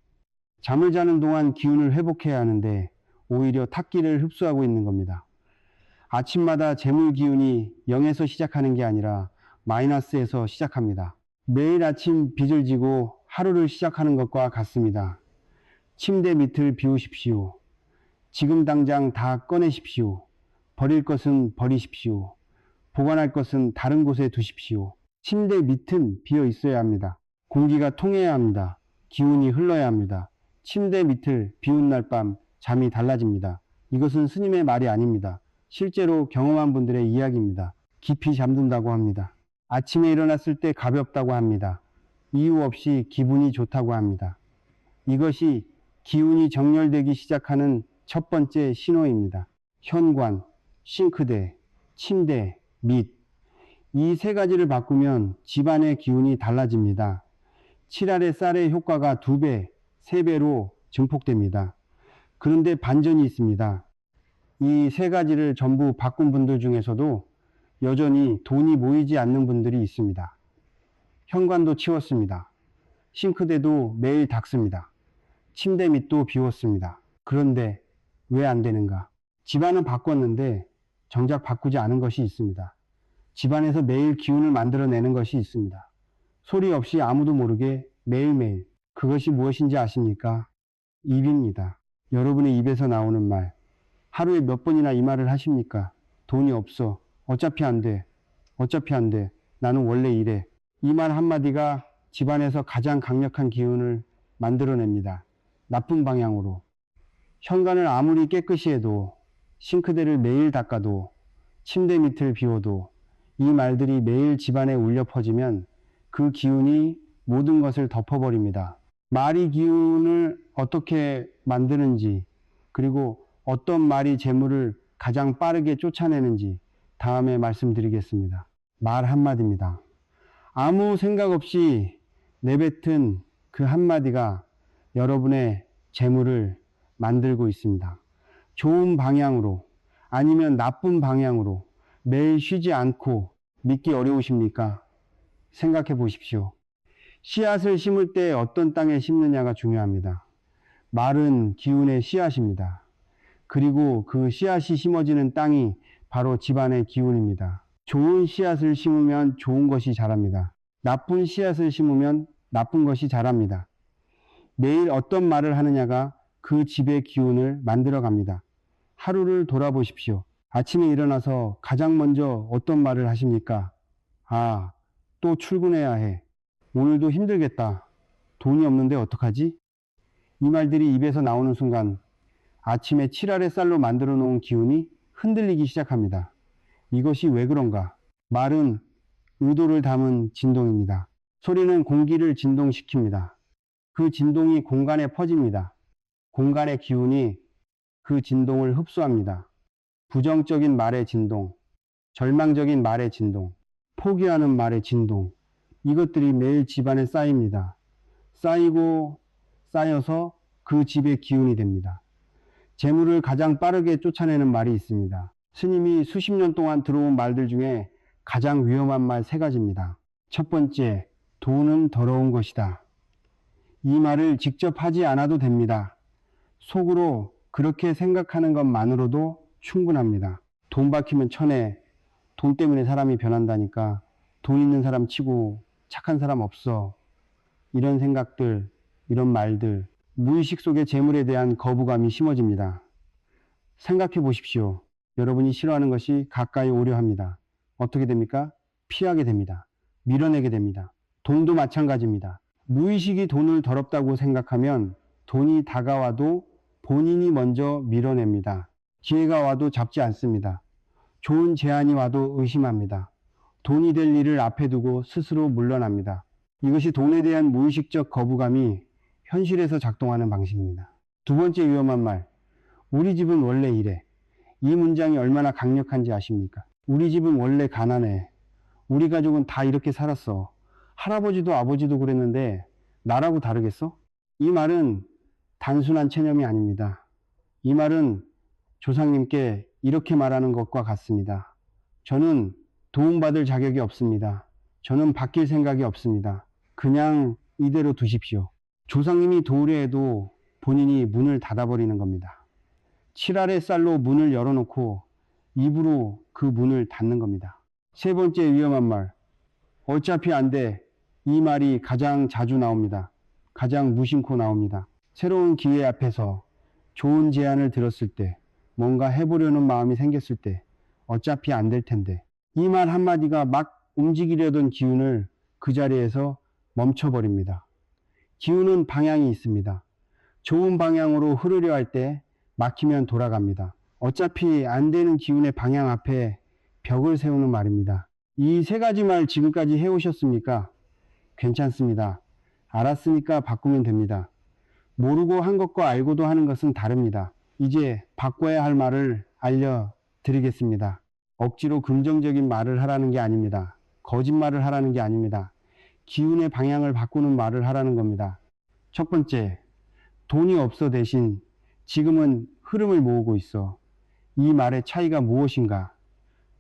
잠을 자는 동안 기운을 회복해야 하는데 오히려 탁기를 흡수하고 있는 겁니다. 아침마다 재물 기운이 0에서 시작하는 게 아니라 마이너스에서 시작합니다. 매일 아침 빚을 지고 하루를 시작하는 것과 같습니다. 침대 밑을 비우십시오. 지금 당장 다 꺼내십시오. 버릴 것은 버리십시오. 보관할 것은 다른 곳에 두십시오. 침대 밑은 비어 있어야 합니다. 공기가 통해야 합니다. 기운이 흘러야 합니다. 침대 밑을 비운 날 밤 잠이 달라집니다. 이것은 스님의 말이 아닙니다. 실제로 경험한 분들의 이야기입니다. 깊이 잠든다고 합니다. 아침에 일어났을 때 가볍다고 합니다. 이유 없이 기분이 좋다고 합니다. 이것이 기운이 정렬되기 시작하는 첫 번째 신호입니다. 현관, 싱크대, 침대, 밑. 이 세 가지를 바꾸면 집안의 기운이 달라집니다. 7알의 쌀의 효과가 2배, 3배로 증폭됩니다. 그런데 반전이 있습니다. 이 세 가지를 전부 바꾼 분들 중에서도 여전히 돈이 모이지 않는 분들이 있습니다. 현관도 치웠습니다. 싱크대도 매일 닦습니다. 침대 밑도 비웠습니다. 그런데 왜 안 되는가? 집안은 바꿨는데 정작 바꾸지 않은 것이 있습니다. 집안에서 매일 기운을 만들어내는 것이 있습니다. 소리 없이 아무도 모르게 매일매일. 그것이 무엇인지 아십니까? 입입니다. 여러분의 입에서 나오는 말. 하루에 몇 번이나 이 말을 하십니까? 돈이 없어. 어차피 안 돼. 어차피 안 돼. 나는 원래 이래. 이 말 한마디가 집안에서 가장 강력한 기운을 만들어냅니다. 나쁜 방향으로. 현관을 아무리 깨끗이 해도, 싱크대를 매일 닦아도, 침대 밑을 비워도 이 말들이 매일 집안에 울려 퍼지면 그 기운이 모든 것을 덮어버립니다. 말이 기운을 어떻게 만드는지, 그리고 어떤 말이 재물을 가장 빠르게 쫓아내는지 다음에 말씀드리겠습니다. 말 한마디입니다. 아무 생각 없이 내뱉은 그 한마디가 여러분의 재물을 만들고 있습니다. 좋은 방향으로 아니면 나쁜 방향으로 매일 쉬지 않고. 믿기 어려우십니까? 생각해 보십시오. 씨앗을 심을 때 어떤 땅에 심느냐가 중요합니다. 말은 기운의 씨앗입니다. 그리고 그 씨앗이 심어지는 땅이 바로 집안의 기운입니다. 좋은 씨앗을 심으면 좋은 것이 자랍니다. 나쁜 씨앗을 심으면 나쁜 것이 자랍니다. 매일 어떤 말을 하느냐가 그 집의 기운을 만들어 갑니다. 하루를 돌아보십시오. 아침에 일어나서 가장 먼저 어떤 말을 하십니까? 아, 또 출근해야 해. 오늘도 힘들겠다. 돈이 없는데 어떡하지? 이 말들이 입에서 나오는 순간 아침에 7알의 쌀로 만들어 놓은 기운이 흔들리기 시작합니다. 이것이 왜 그런가? 말은 의도를 담은 진동입니다. 소리는 공기를 진동시킵니다. 그 진동이 공간에 퍼집니다. 공간의 기운이 그 진동을 흡수합니다. 부정적인 말의 진동, 절망적인 말의 진동, 포기하는 말의 진동, 이것들이 매일 집안에 쌓입니다. 쌓이고 쌓여서 그 집의 기운이 됩니다. 재물을 가장 빠르게 쫓아내는 말이 있습니다. 스님이 수십 년 동안 들어온 말들 중에 가장 위험한 말 3가지입니다. 첫 번째, 돈은 더러운 것이다. 이 말을 직접 하지 않아도 됩니다. 속으로 그렇게 생각하는 것만으로도 충분합니다. 돈 박히면 천에, 돈 때문에 사람이 변한다니까, 돈 있는 사람 치고 착한 사람 없어. 이런 생각들, 이런 말들, 무의식 속에 재물에 대한 거부감이 심어집니다. 생각해 보십시오. 여러분이 싫어하는 것이 가까이 오려 합니다. 어떻게 됩니까? 피하게 됩니다. 밀어내게 됩니다. 돈도 마찬가지입니다. 무의식이 돈을 더럽다고 생각하면 돈이 다가와도 본인이 먼저 밀어냅니다. 기회가 와도 잡지 않습니다. 좋은 제안이 와도 의심합니다. 돈이 될 일을 앞에 두고 스스로 물러납니다. 이것이 돈에 대한 무의식적 거부감이 현실에서 작동하는 방식입니다. 두 번째 위험한 말, 우리 집은 원래 이래. 이 문장이 얼마나 강력한지 아십니까? 우리 집은 원래 가난해. 우리 가족은 다 이렇게 살았어. 할아버지도 아버지도 그랬는데 나라고 다르겠어? 이 말은 단순한 체념이 아닙니다. 이 말은 조상님께 이렇게 말하는 것과 같습니다. 저는 도움받을 자격이 없습니다. 저는 바뀔 생각이 없습니다. 그냥 이대로 두십시오. 조상님이 도우려 해도 본인이 문을 닫아버리는 겁니다. 칠알의 쌀로 문을 열어놓고 입으로 그 문을 닫는 겁니다. 세 번째 위험한 말, 어차피 안 돼. 이 말이 가장 자주 나옵니다. 가장 무심코 나옵니다. 새로운 기회 앞에서 좋은 제안을 들었을 때, 뭔가 해보려는 마음이 생겼을 때, 어차피 안 될 텐데, 이 말 한마디가 막 움직이려던 기운을 그 자리에서 멈춰버립니다. 기운은 방향이 있습니다. 좋은 방향으로 흐르려 할 때 막히면 돌아갑니다. 어차피 안 되는 기운의 방향 앞에 벽을 세우는 말입니다. 이 세 가지 말 지금까지 해오셨습니까? 괜찮습니다. 알았으니까 바꾸면 됩니다. 모르고 한 것과 알고도 하는 것은 다릅니다. 이제 바꿔야 할 말을 알려드리겠습니다. 억지로 긍정적인 말을 하라는 게 아닙니다. 거짓말을 하라는 게 아닙니다. 기운의 방향을 바꾸는 말을 하라는 겁니다. 첫 번째, 돈이 없어 대신 지금은 흐름을 모으고 있어. 이 말의 차이가 무엇인가?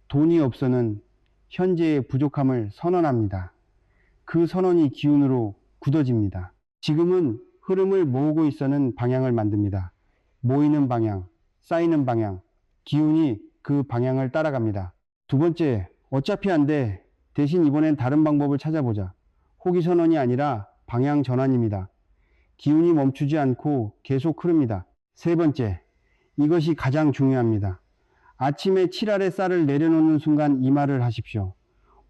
돈이 없어는 현재의 부족함을 선언합니다. 그 선언이 기운으로 굳어집니다. 지금은 흐름을 모으고 있어는 방향을 만듭니다. 모이는 방향, 쌓이는 방향, 기운이 그 방향을 따라갑니다. 두 번째, 어차피 안 돼. 대신 이번엔 다른 방법을 찾아보자. 호기 선언이 아니라 방향 전환입니다. 기운이 멈추지 않고 계속 흐릅니다. 세 번째, 이것이 가장 중요합니다. 아침에 칠알의 쌀을 내려놓는 순간 이 말을 하십시오.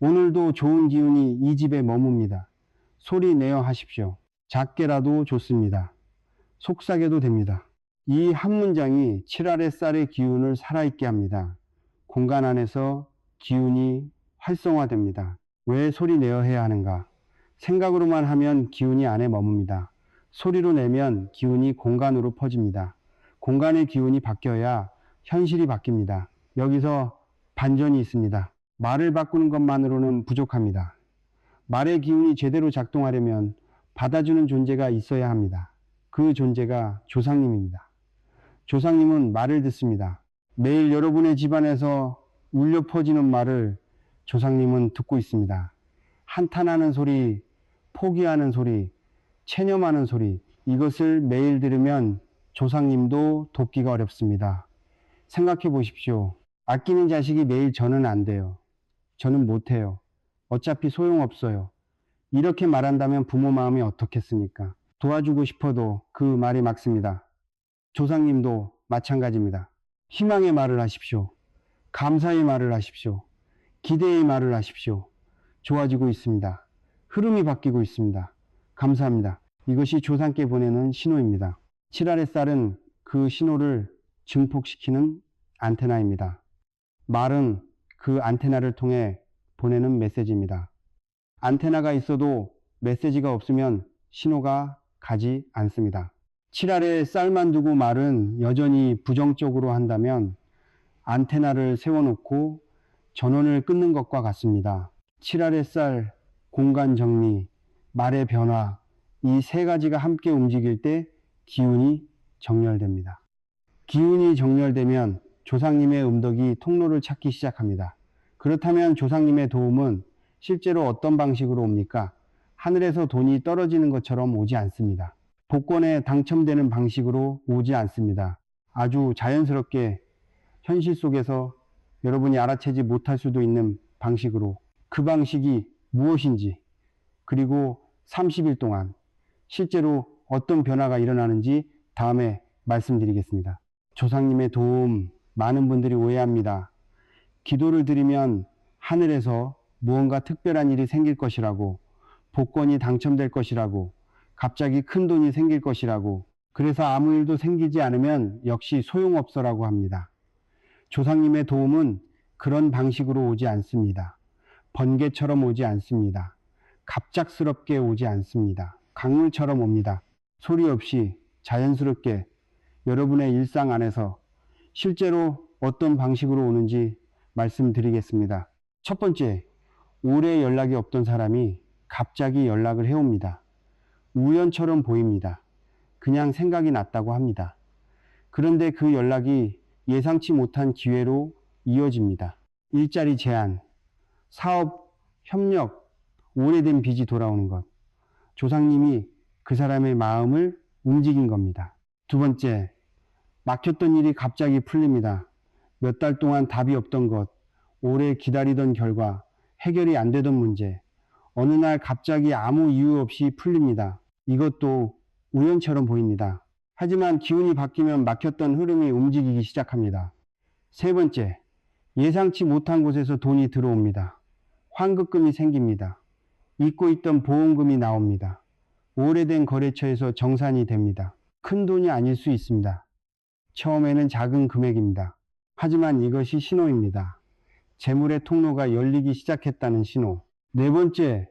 오늘도 좋은 기운이 이 집에 머뭅니다. 소리 내어 하십시오. 작게라도 좋습니다. 속삭여도 됩니다. 이 한 문장이 칠알의 쌀의 기운을 살아있게 합니다. 공간 안에서 기운이 활성화됩니다. 왜 소리 내어 해야 하는가? 생각으로만 하면 기운이 안에 머뭅니다. 소리로 내면 기운이 공간으로 퍼집니다. 공간의 기운이 바뀌어야 현실이 바뀝니다. 여기서 반전이 있습니다. 말을 바꾸는 것만으로는 부족합니다. 말의 기운이 제대로 작동하려면 받아주는 존재가 있어야 합니다. 그 존재가 조상님입니다. 조상님은 말을 듣습니다. 매일 여러분의 집안에서 울려 퍼지는 말을 조상님은 듣고 있습니다. 한탄하는 소리, 포기하는 소리, 체념하는 소리, 이것을 매일 들으면 조상님도 돕기가 어렵습니다. 생각해 보십시오. 아끼는 자식이 매일 저는 안 돼요. 저는 못해요. 어차피 소용없어요. 이렇게 말한다면 부모 마음이 어떻겠습니까? 도와주고 싶어도 그 말이 막습니다. 조상님도 마찬가지입니다. 희망의 말을 하십시오. 감사의 말을 하십시오. 기대의 말을 하십시오. 좋아지고 있습니다. 흐름이 바뀌고 있습니다. 감사합니다. 이것이 조상께 보내는 신호입니다. 칠알의 쌀은 그 신호를 증폭시키는 안테나입니다. 말은 그 안테나를 통해 보내는 메시지입니다. 안테나가 있어도 메시지가 없으면 신호가 가지 않습니다. 칠알에 쌀만 두고 말은 여전히 부정적으로 한다면 안테나를 세워놓고 전원을 끊는 것과 같습니다. 칠알의 쌀, 공간 정리, 말의 변화, 이 세 가지가 함께 움직일 때 기운이 정렬됩니다. 기운이 정렬되면 조상님의 음덕이 통로를 찾기 시작합니다. 그렇다면 조상님의 도움은 실제로 어떤 방식으로 옵니까? 하늘에서 돈이 떨어지는 것처럼 오지 않습니다. 복권에 당첨되는 방식으로 오지 않습니다. 아주 자연스럽게 현실 속에서 여러분이 알아채지 못할 수도 있는 방식으로, 그 방식이 무엇인지, 그리고 30일 동안 실제로 어떤 변화가 일어나는지 다음에 말씀드리겠습니다. 조상님의 도움, 많은 분들이 오해합니다. 기도를 드리면 하늘에서 무언가 특별한 일이 생길 것이라고, 복권이 당첨될 것이라고, 갑자기 큰 돈이 생길 것이라고, 그래서 아무 일도 생기지 않으면 역시 소용없어라고 합니다. 조상님의 도움은 그런 방식으로 오지 않습니다. 번개처럼 오지 않습니다. 갑작스럽게 오지 않습니다. 강물처럼 옵니다. 소리 없이 자연스럽게 여러분의 일상 안에서 실제로 어떤 방식으로 오는지 말씀드리겠습니다. 첫 번째, 오래 연락이 없던 사람이 갑자기 연락을 해옵니다. 우연처럼 보입니다. 그냥 생각이 났다고 합니다. 그런데 그 연락이 예상치 못한 기회로 이어집니다. 일자리 제안, 사업, 협력, 오래된 빚이 돌아오는 것. 조상님이 그 사람의 마음을 움직인 겁니다. 두 번째, 막혔던 일이 갑자기 풀립니다. 몇 달 동안 답이 없던 것, 오래 기다리던 결과, 해결이 안 되던 문제, 어느 날 갑자기 아무 이유 없이 풀립니다. 이것도 우연처럼 보입니다. 하지만 기운이 바뀌면 막혔던 흐름이 움직이기 시작합니다. 세 번째, 예상치 못한 곳에서 돈이 들어옵니다. 환급금이 생깁니다. 잊고 있던 보험금이 나옵니다. 오래된 거래처에서 정산이 됩니다. 큰 돈이 아닐 수 있습니다. 처음에는 작은 금액입니다. 하지만 이것이 신호입니다. 재물의 통로가 열리기 시작했다는 신호. 네 번째,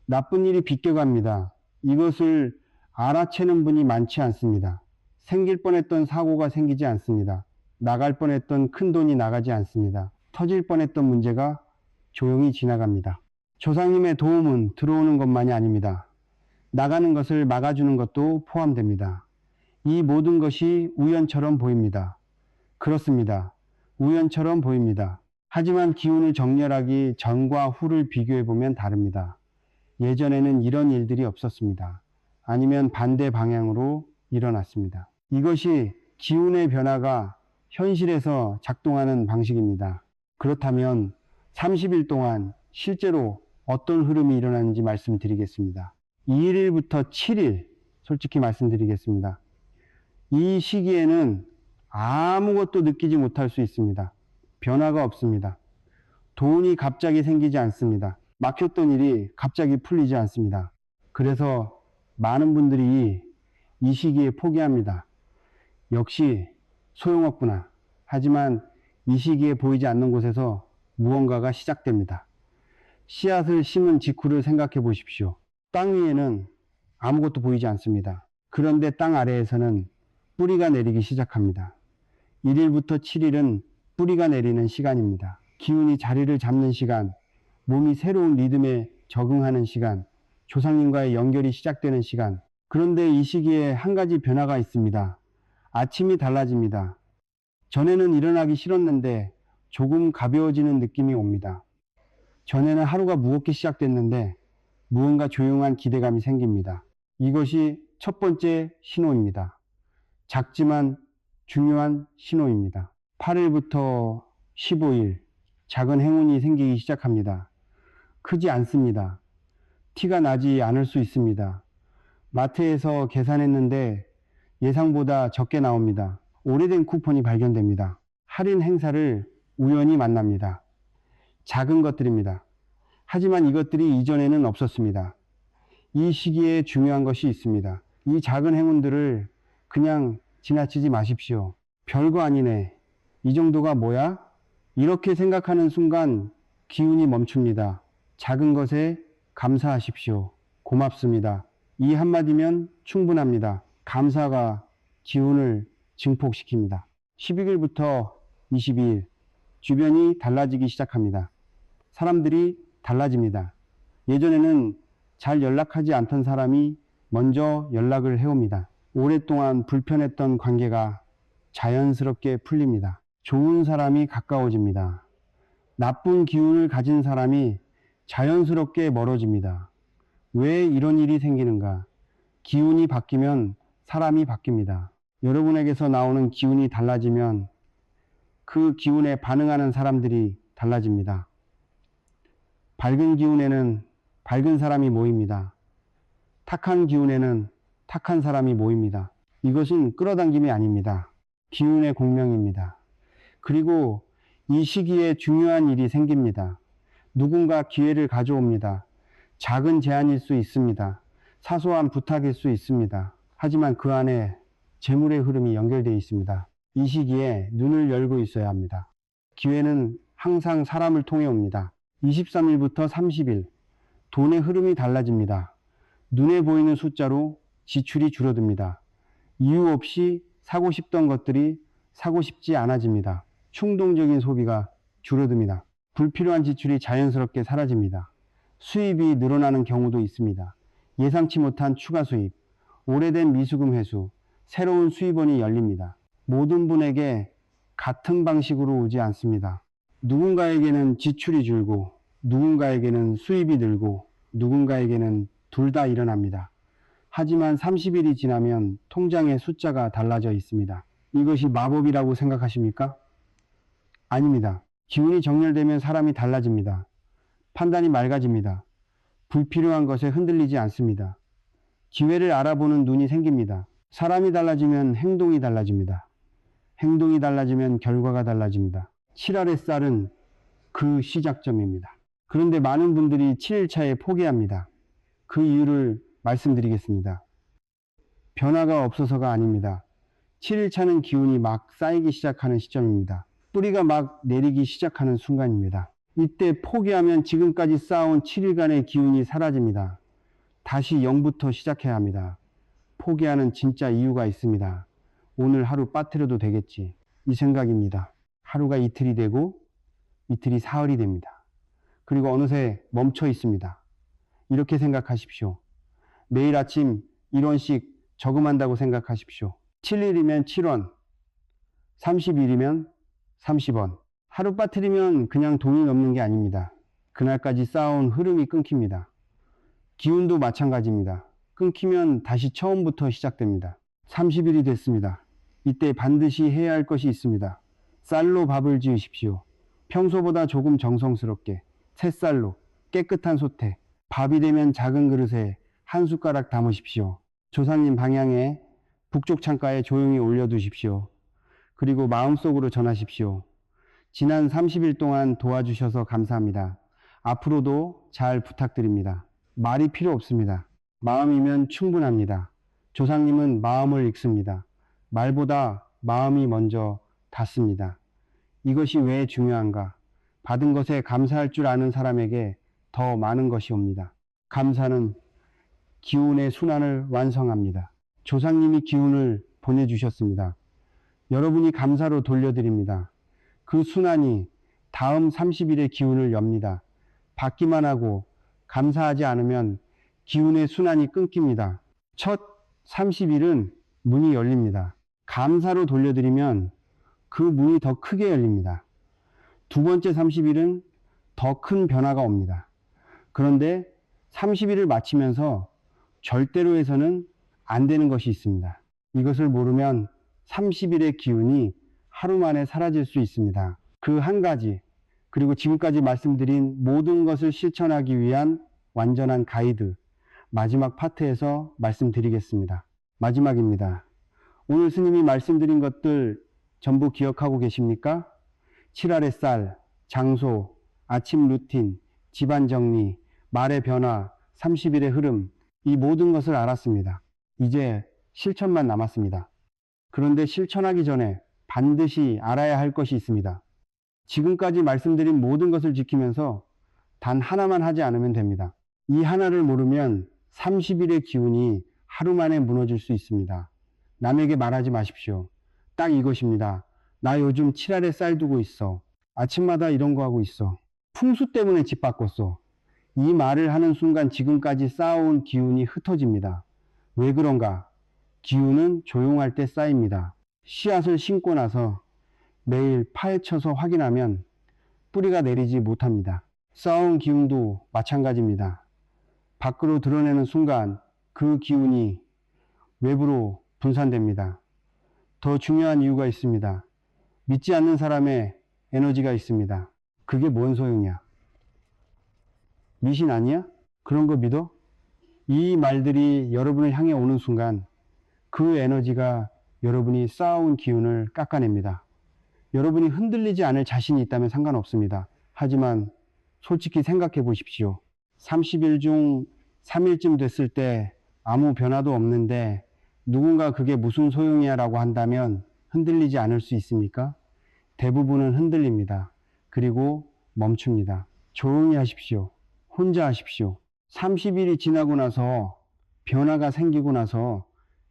나쁜 일이 비껴갑니다. 이것을 알아채는 분이 많지 않습니다. 생길 뻔했던 사고가 생기지 않습니다. 나갈 뻔했던 큰 돈이 나가지 않습니다. 터질 뻔했던 문제가 조용히 지나갑니다. 조상님의 도움은 들어오는 것만이 아닙니다. 나가는 것을 막아주는 것도 포함됩니다. 이 모든 것이 우연처럼 보입니다. 그렇습니다. 우연처럼 보입니다. 하지만 기운을 정렬하기 전과 후를 비교해보면 다릅니다. 예전에는 이런 일들이 없었습니다. 아니면 반대 방향으로 일어났습니다. 이것이 기운의 변화가 현실에서 작동하는 방식입니다. 그렇다면 30일 동안 실제로 어떤 흐름이 일어나는지 말씀드리겠습니다. 1일부터 7일 솔직히 말씀드리겠습니다. 이 시기에는 아무것도 느끼지 못할 수 있습니다. 변화가 없습니다. 돈이 갑자기 생기지 않습니다. 막혔던 일이 갑자기 풀리지 않습니다. 그래서 많은 분들이 이 시기에 포기합니다. 역시 소용없구나. 하지만 이 시기에 보이지 않는 곳에서 무언가가 시작됩니다. 씨앗을 심은 직후를 생각해 보십시오. 땅 위에는 아무것도 보이지 않습니다. 그런데 땅 아래에서는 뿌리가 내리기 시작합니다. 1일부터 7일은 뿌리가 내리는 시간입니다. 기운이 자리를 잡는 시간, 몸이 새로운 리듬에 적응하는 시간, 조상님과의 연결이 시작되는 시간. 그런데 이 시기에 한 가지 변화가 있습니다. 아침이 달라집니다. 전에는 일어나기 싫었는데 조금 가벼워지는 느낌이 옵니다. 전에는 하루가 무겁게 시작됐는데 무언가 조용한 기대감이 생깁니다. 이것이 첫 번째 신호입니다. 작지만 중요한 신호입니다. 8일부터 15일, 작은 행운이 생기기 시작합니다. 크지 않습니다. 티가 나지 않을 수 있습니다. 마트에서 계산했는데 예상보다 적게 나옵니다. 오래된 쿠폰이 발견됩니다. 할인 행사를 우연히 만납니다. 작은 것들입니다. 하지만 이것들이 이전에는 없었습니다. 이 시기에 중요한 것이 있습니다. 이 작은 행운들을 그냥 지나치지 마십시오. 별거 아니네. 이 정도가 뭐야? 이렇게 생각하는 순간 기운이 멈춥니다. 작은 것에 감사하십시오. 고맙습니다. 이 한마디면 충분합니다. 감사가 기운을 증폭시킵니다. 12일부터 22일, 주변이 달라지기 시작합니다. 사람들이 달라집니다. 예전에는 잘 연락하지 않던 사람이 먼저 연락을 해옵니다. 오랫동안 불편했던 관계가 자연스럽게 풀립니다. 좋은 사람이 가까워집니다. 나쁜 기운을 가진 사람이 자연스럽게 멀어집니다. 왜 이런 일이 생기는가? 기운이 바뀌면 사람이 바뀝니다. 여러분에게서 나오는 기운이 달라지면 그 기운에 반응하는 사람들이 달라집니다. 밝은 기운에는 밝은 사람이 모입니다. 탁한 기운에는 탁한 사람이 모입니다. 이것은 끌어당김이 아닙니다. 기운의 공명입니다. 그리고 이 시기에 중요한 일이 생깁니다. 누군가 기회를 가져옵니다. 작은 제안일 수 있습니다. 사소한 부탁일 수 있습니다. 하지만 그 안에 재물의 흐름이 연결되어 있습니다. 이 시기에 눈을 열고 있어야 합니다. 기회는 항상 사람을 통해 옵니다. 23일부터 30일, 돈의 흐름이 달라집니다. 눈에 보이는 숫자로 지출이 줄어듭니다. 이유 없이 사고 싶던 것들이 사고 싶지 않아집니다. 충동적인 소비가 줄어듭니다. 불필요한 지출이 자연스럽게 사라집니다. 수입이 늘어나는 경우도 있습니다. 예상치 못한 추가 수입, 오래된 미수금 회수, 새로운 수입원이 열립니다. 모든 분에게 같은 방식으로 오지 않습니다. 누군가에게는 지출이 줄고, 누군가에게는 수입이 늘고, 누군가에게는 둘 다 일어납니다. 하지만 30일이 지나면 통장의 숫자가 달라져 있습니다. 이것이 마법이라고 생각하십니까? 아닙니다. 기운이 정렬되면 사람이 달라집니다. 판단이 맑아집니다. 불필요한 것에 흔들리지 않습니다. 기회를 알아보는 눈이 생깁니다. 사람이 달라지면 행동이 달라집니다. 행동이 달라지면 결과가 달라집니다. 7알의 쌀은 그 시작점입니다. 그런데 많은 분들이 7일차에 포기합니다. 그 이유를 말씀드리겠습니다. 변화가 없어서가 아닙니다. 7일차는 기운이 막 쌓이기 시작하는 시점입니다. 뿌리가 막 내리기 시작하는 순간입니다. 이때 포기하면 지금까지 쌓아온 7일간의 기운이 사라집니다. 다시 0부터 시작해야 합니다. 포기하는 진짜 이유가 있습니다. 오늘 하루 빠뜨려도 되겠지. 이 생각입니다. 하루가 이틀이 되고 이틀이 사흘이 됩니다. 그리고 어느새 멈춰 있습니다. 이렇게 생각하십시오. 매일 아침 1원씩 저금한다고 생각하십시오. 7일이면 7원, 30일이면 30원. 하루 빠뜨리면 그냥 돈이 넘는 게 아닙니다. 그날까지 쌓아온 흐름이 끊깁니다. 기운도 마찬가지입니다. 끊기면 다시 처음부터 시작됩니다. 30일이 됐습니다. 이때 반드시 해야 할 것이 있습니다. 쌀로 밥을 지으십시오. 평소보다 조금 정성스럽게 새쌀로 깨끗한 솥에 밥이 되면 작은 그릇에 한 숟가락 담으십시오. 조상님 방향에 북쪽 창가에 조용히 올려두십시오. 그리고 마음속으로 전하십시오. 지난 30일 동안 도와주셔서 감사합니다. 앞으로도 잘 부탁드립니다. 말이 필요 없습니다. 마음이면 충분합니다. 조상님은 마음을 읽습니다. 말보다 마음이 먼저 닿습니다. 이것이 왜 중요한가? 받은 것에 감사할 줄 아는 사람에게 더 많은 것이 옵니다. 감사는 기운의 순환을 완성합니다. 조상님이 기운을 보내주셨습니다. 여러분이 감사로 돌려드립니다. 그 순환이 다음 30일의 기운을 엽니다. 받기만 하고 감사하지 않으면 기운의 순환이 끊깁니다. 첫 30일은 문이 열립니다. 감사로 돌려드리면 그 문이 더 크게 열립니다. 두 번째 30일은 더 큰 변화가 옵니다. 그런데 30일을 마치면서 절대로 해서는 안 되는 것이 있습니다. 이것을 모르면 30일의 기운이 하루 만에 사라질 수 있습니다. 그 한 가지, 그리고 지금까지 말씀드린 모든 것을 실천하기 위한 완전한 가이드, 마지막 파트에서 말씀드리겠습니다. 마지막입니다. 오늘 스님이 말씀드린 것들 전부 기억하고 계십니까? 7알의 쌀, 장소, 아침 루틴, 집안 정리, 말의 변화, 30일의 흐름, 이 모든 것을 알았습니다. 이제 실천만 남았습니다. 그런데 실천하기 전에 반드시 알아야 할 것이 있습니다. 지금까지 말씀드린 모든 것을 지키면서 단 하나만 하지 않으면 됩니다. 이 하나를 모르면 30일의 기운이 하루 만에 무너질 수 있습니다. 남에게 말하지 마십시오. 딱 이것입니다. 나 요즘 7알에 쌀 두고 있어. 아침마다 이런 거 하고 있어. 풍수 때문에 집 바꿨어. 이 말을 하는 순간 지금까지 쌓아온 기운이 흩어집니다. 왜 그런가? 기운은 조용할 때 쌓입니다. 씨앗을 심고 나서 매일 파헤쳐서 확인하면 뿌리가 내리지 못합니다. 쌓아온 기운도 마찬가지입니다. 밖으로 드러내는 순간 그 기운이 외부로 분산됩니다. 더 중요한 이유가 있습니다. 믿지 않는 사람의 에너지가 있습니다. 그게 뭔 소용이야? 미신 아니야? 그런 거 믿어? 이 말들이 여러분을 향해 오는 순간 그 에너지가 여러분이 쌓아온 기운을 깎아냅니다. 여러분이 흔들리지 않을 자신이 있다면 상관없습니다. 하지만 솔직히 생각해 보십시오. 30일 중 3일쯤 됐을 때 아무 변화도 없는데 누군가 그게 무슨 소용이야 라고 한다면 흔들리지 않을 수 있습니까? 대부분은 흔들립니다. 그리고 멈춥니다. 조용히 하십시오. 혼자 하십시오. 30일이 지나고 나서 변화가 생기고 나서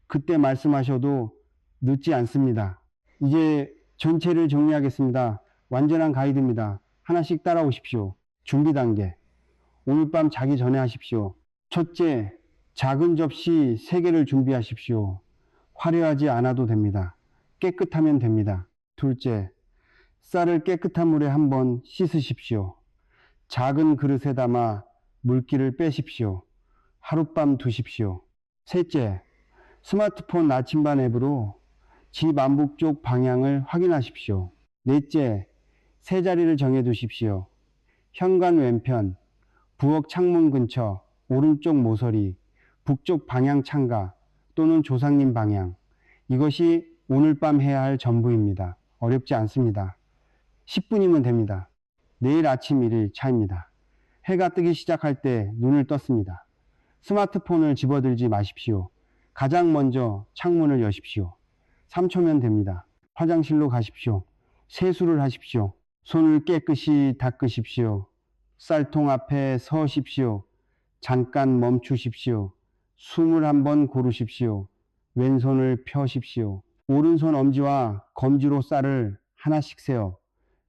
그때 말씀하셔도 늦지 않습니다. 이제 전체를 정리하겠습니다. 완전한 가이드입니다. 하나씩 따라오십시오. 준비 단계. 오늘 밤 자기 전에 하십시오. 첫째, 작은 접시 3개를 준비하십시오. 화려하지 않아도 됩니다. 깨끗하면 됩니다. 둘째, 쌀을 깨끗한 물에 한번 씻으십시오. 작은 그릇에 담아 물기를 빼십시오. 하룻밤 두십시오. 셋째, 스마트폰 나침반 앱으로 집 안북쪽 방향을 확인하십시오. 넷째, 세 자리를 정해두십시오. 현관 왼편, 부엌 창문 근처, 오른쪽 모서리, 북쪽 방향 창가 또는 조상님 방향. 이것이 오늘 밤 해야 할 전부입니다. 어렵지 않습니다. 10분이면 됩니다. 내일 아침 1일 차입니다. 해가 뜨기 시작할 때 눈을 떴습니다. 스마트폰을 집어들지 마십시오. 가장 먼저 창문을 여십시오. 3초면 됩니다. 화장실로 가십시오. 세수를 하십시오. 손을 깨끗이 닦으십시오. 쌀통 앞에 서십시오. 잠깐 멈추십시오. 숨을 한번 고르십시오. 왼손을 펴십시오. 오른손 엄지와 검지로 쌀을 하나씩 세어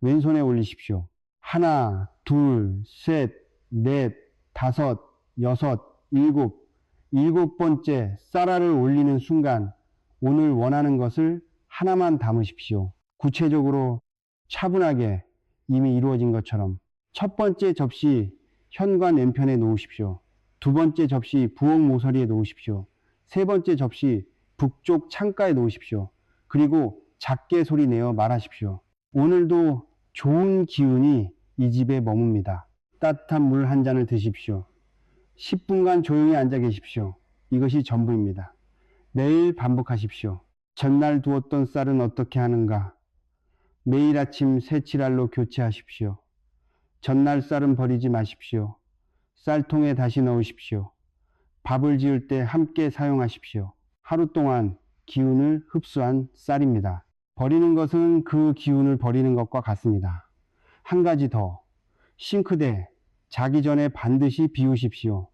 왼손에 올리십시오. 하나, 둘, 셋, 넷, 다섯, 여섯, 일곱. 7번째 쌀알을 올리는 순간 오늘 원하는 것을 하나만 담으십시오. 구체적으로 차분하게 이미 이루어진 것처럼. 첫 번째 접시 현관 왼편에 놓으십시오. 두 번째 접시 부엌 모서리에 놓으십시오. 세 번째 접시 북쪽 창가에 놓으십시오. 그리고 작게 소리 내어 말하십시오. 오늘도 좋은 기운이 이 집에 머뭅니다. 따뜻한 물 한 잔을 드십시오. 10분간 조용히 앉아 계십시오. 이것이 전부입니다. 매일 반복하십시오. 전날 두었던 쌀은 어떻게 하는가? 매일 아침 새치랄로 교체하십시오. 전날 쌀은 버리지 마십시오. 쌀통에 다시 넣으십시오. 밥을 지을 때 함께 사용하십시오. 하루 동안 기운을 흡수한 쌀입니다. 버리는 것은 그 기운을 버리는 것과 같습니다. 한 가지 더. 싱크대, 자기 전에 반드시 비우십시오.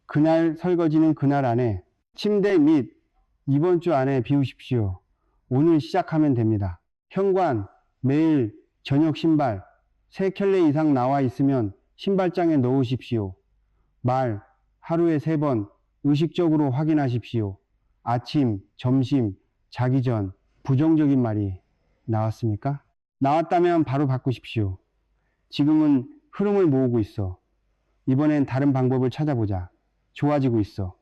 그날 설거지는 그날 안에, 침대 및 이번 주 안에 비우십시오. 오늘 시작하면 됩니다. 현관, 매일 저녁 신발 3켤레 이상 나와 있으면 신발장에 넣으십시오. 말, 하루에 3번 의식적으로 확인하십시오. 아침, 점심, 자기 전, 부정적인 말이 나왔습니까? 나왔다면 바로 바꾸십시오. 지금은 흐름을 모으고 있어. 이번엔 다른 방법을 찾아보자. 좋아지고 있어.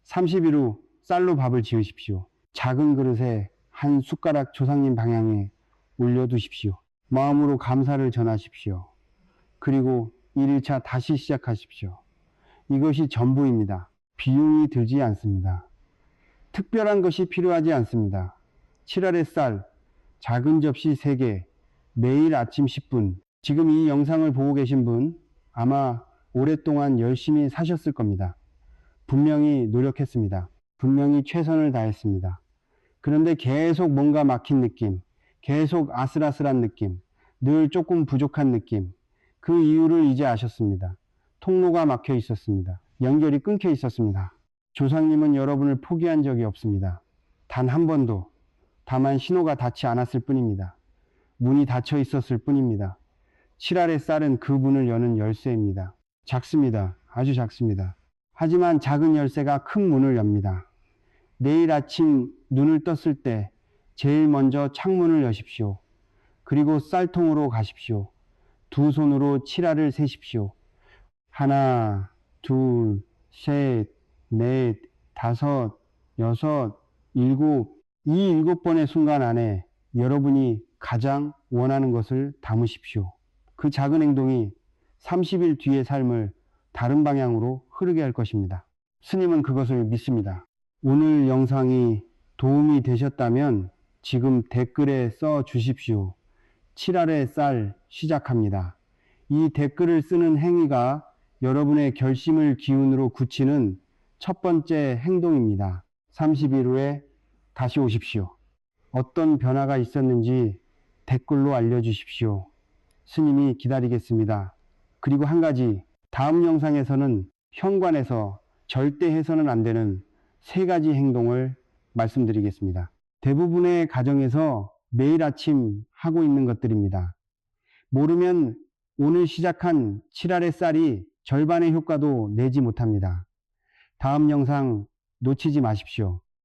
30일 후 쌀로 밥을 지으십시오. 작은 그릇에 한 숟가락 조상님 방향에 올려두십시오. 마음으로 감사를 전하십시오. 그리고 1일차 다시 시작하십시오. 이것이 전부입니다. 비용이 들지 않습니다. 특별한 것이 필요하지 않습니다. 7알의 쌀, 작은 접시 3개, 매일 아침 10분. 지금 이 영상을 보고 계신 분 아마 오랫동안 열심히 사셨을 겁니다. 분명히 노력했습니다. 분명히 최선을 다했습니다. 그런데 계속 뭔가 막힌 느낌, 계속 아슬아슬한 느낌, 늘 조금 부족한 느낌. 그 이유를 이제 아셨습니다. 통로가 막혀 있었습니다. 연결이 끊겨 있었습니다. 조상님은 여러분을 포기한 적이 없습니다. 단 한 번도. 다만 신호가 닿지 않았을 뿐입니다. 문이 닫혀 있었을 뿐입니다. 7알의 쌀은 그 문을 여는 열쇠입니다. 작습니다. 아주 작습니다. 하지만 작은 열쇠가 큰 문을 엽니다. 내일 아침 눈을 떴을 때 제일 먼저 창문을 여십시오. 그리고 쌀통으로 가십시오. 두 손으로 7알을 세십시오. 하나, 둘, 셋, 넷, 다섯, 여섯, 일곱. 이 7번의 순간 안에 여러분이 가장 원하는 것을 담으십시오. 그 작은 행동이 30일 뒤의 삶을 다른 방향으로 흐르게 할 것입니다. 스님은 그것을 믿습니다. 오늘 영상이 도움이 되셨다면 지금 댓글에 써 주십시오. 7알의 쌀 시작합니다. 이 댓글을 쓰는 행위가 여러분의 결심을 기운으로 굳히는 첫 번째 행동입니다. 30일 후에 다시 오십시오. 어떤 변화가 있었는지 댓글로 알려주십시오. 스님이 기다리겠습니다. 그리고 한 가지, 다음 영상에서는 현관에서 절대 해서는 안 되는 3가지 행동을 말씀드리겠습니다. 대부분의 가정에서 매일 아침 하고 있는 것들입니다. 모르면 오늘 시작한 7알의 쌀이 절반의 효과도 내지 못합니다. 다음 영상 놓치지 마십시오.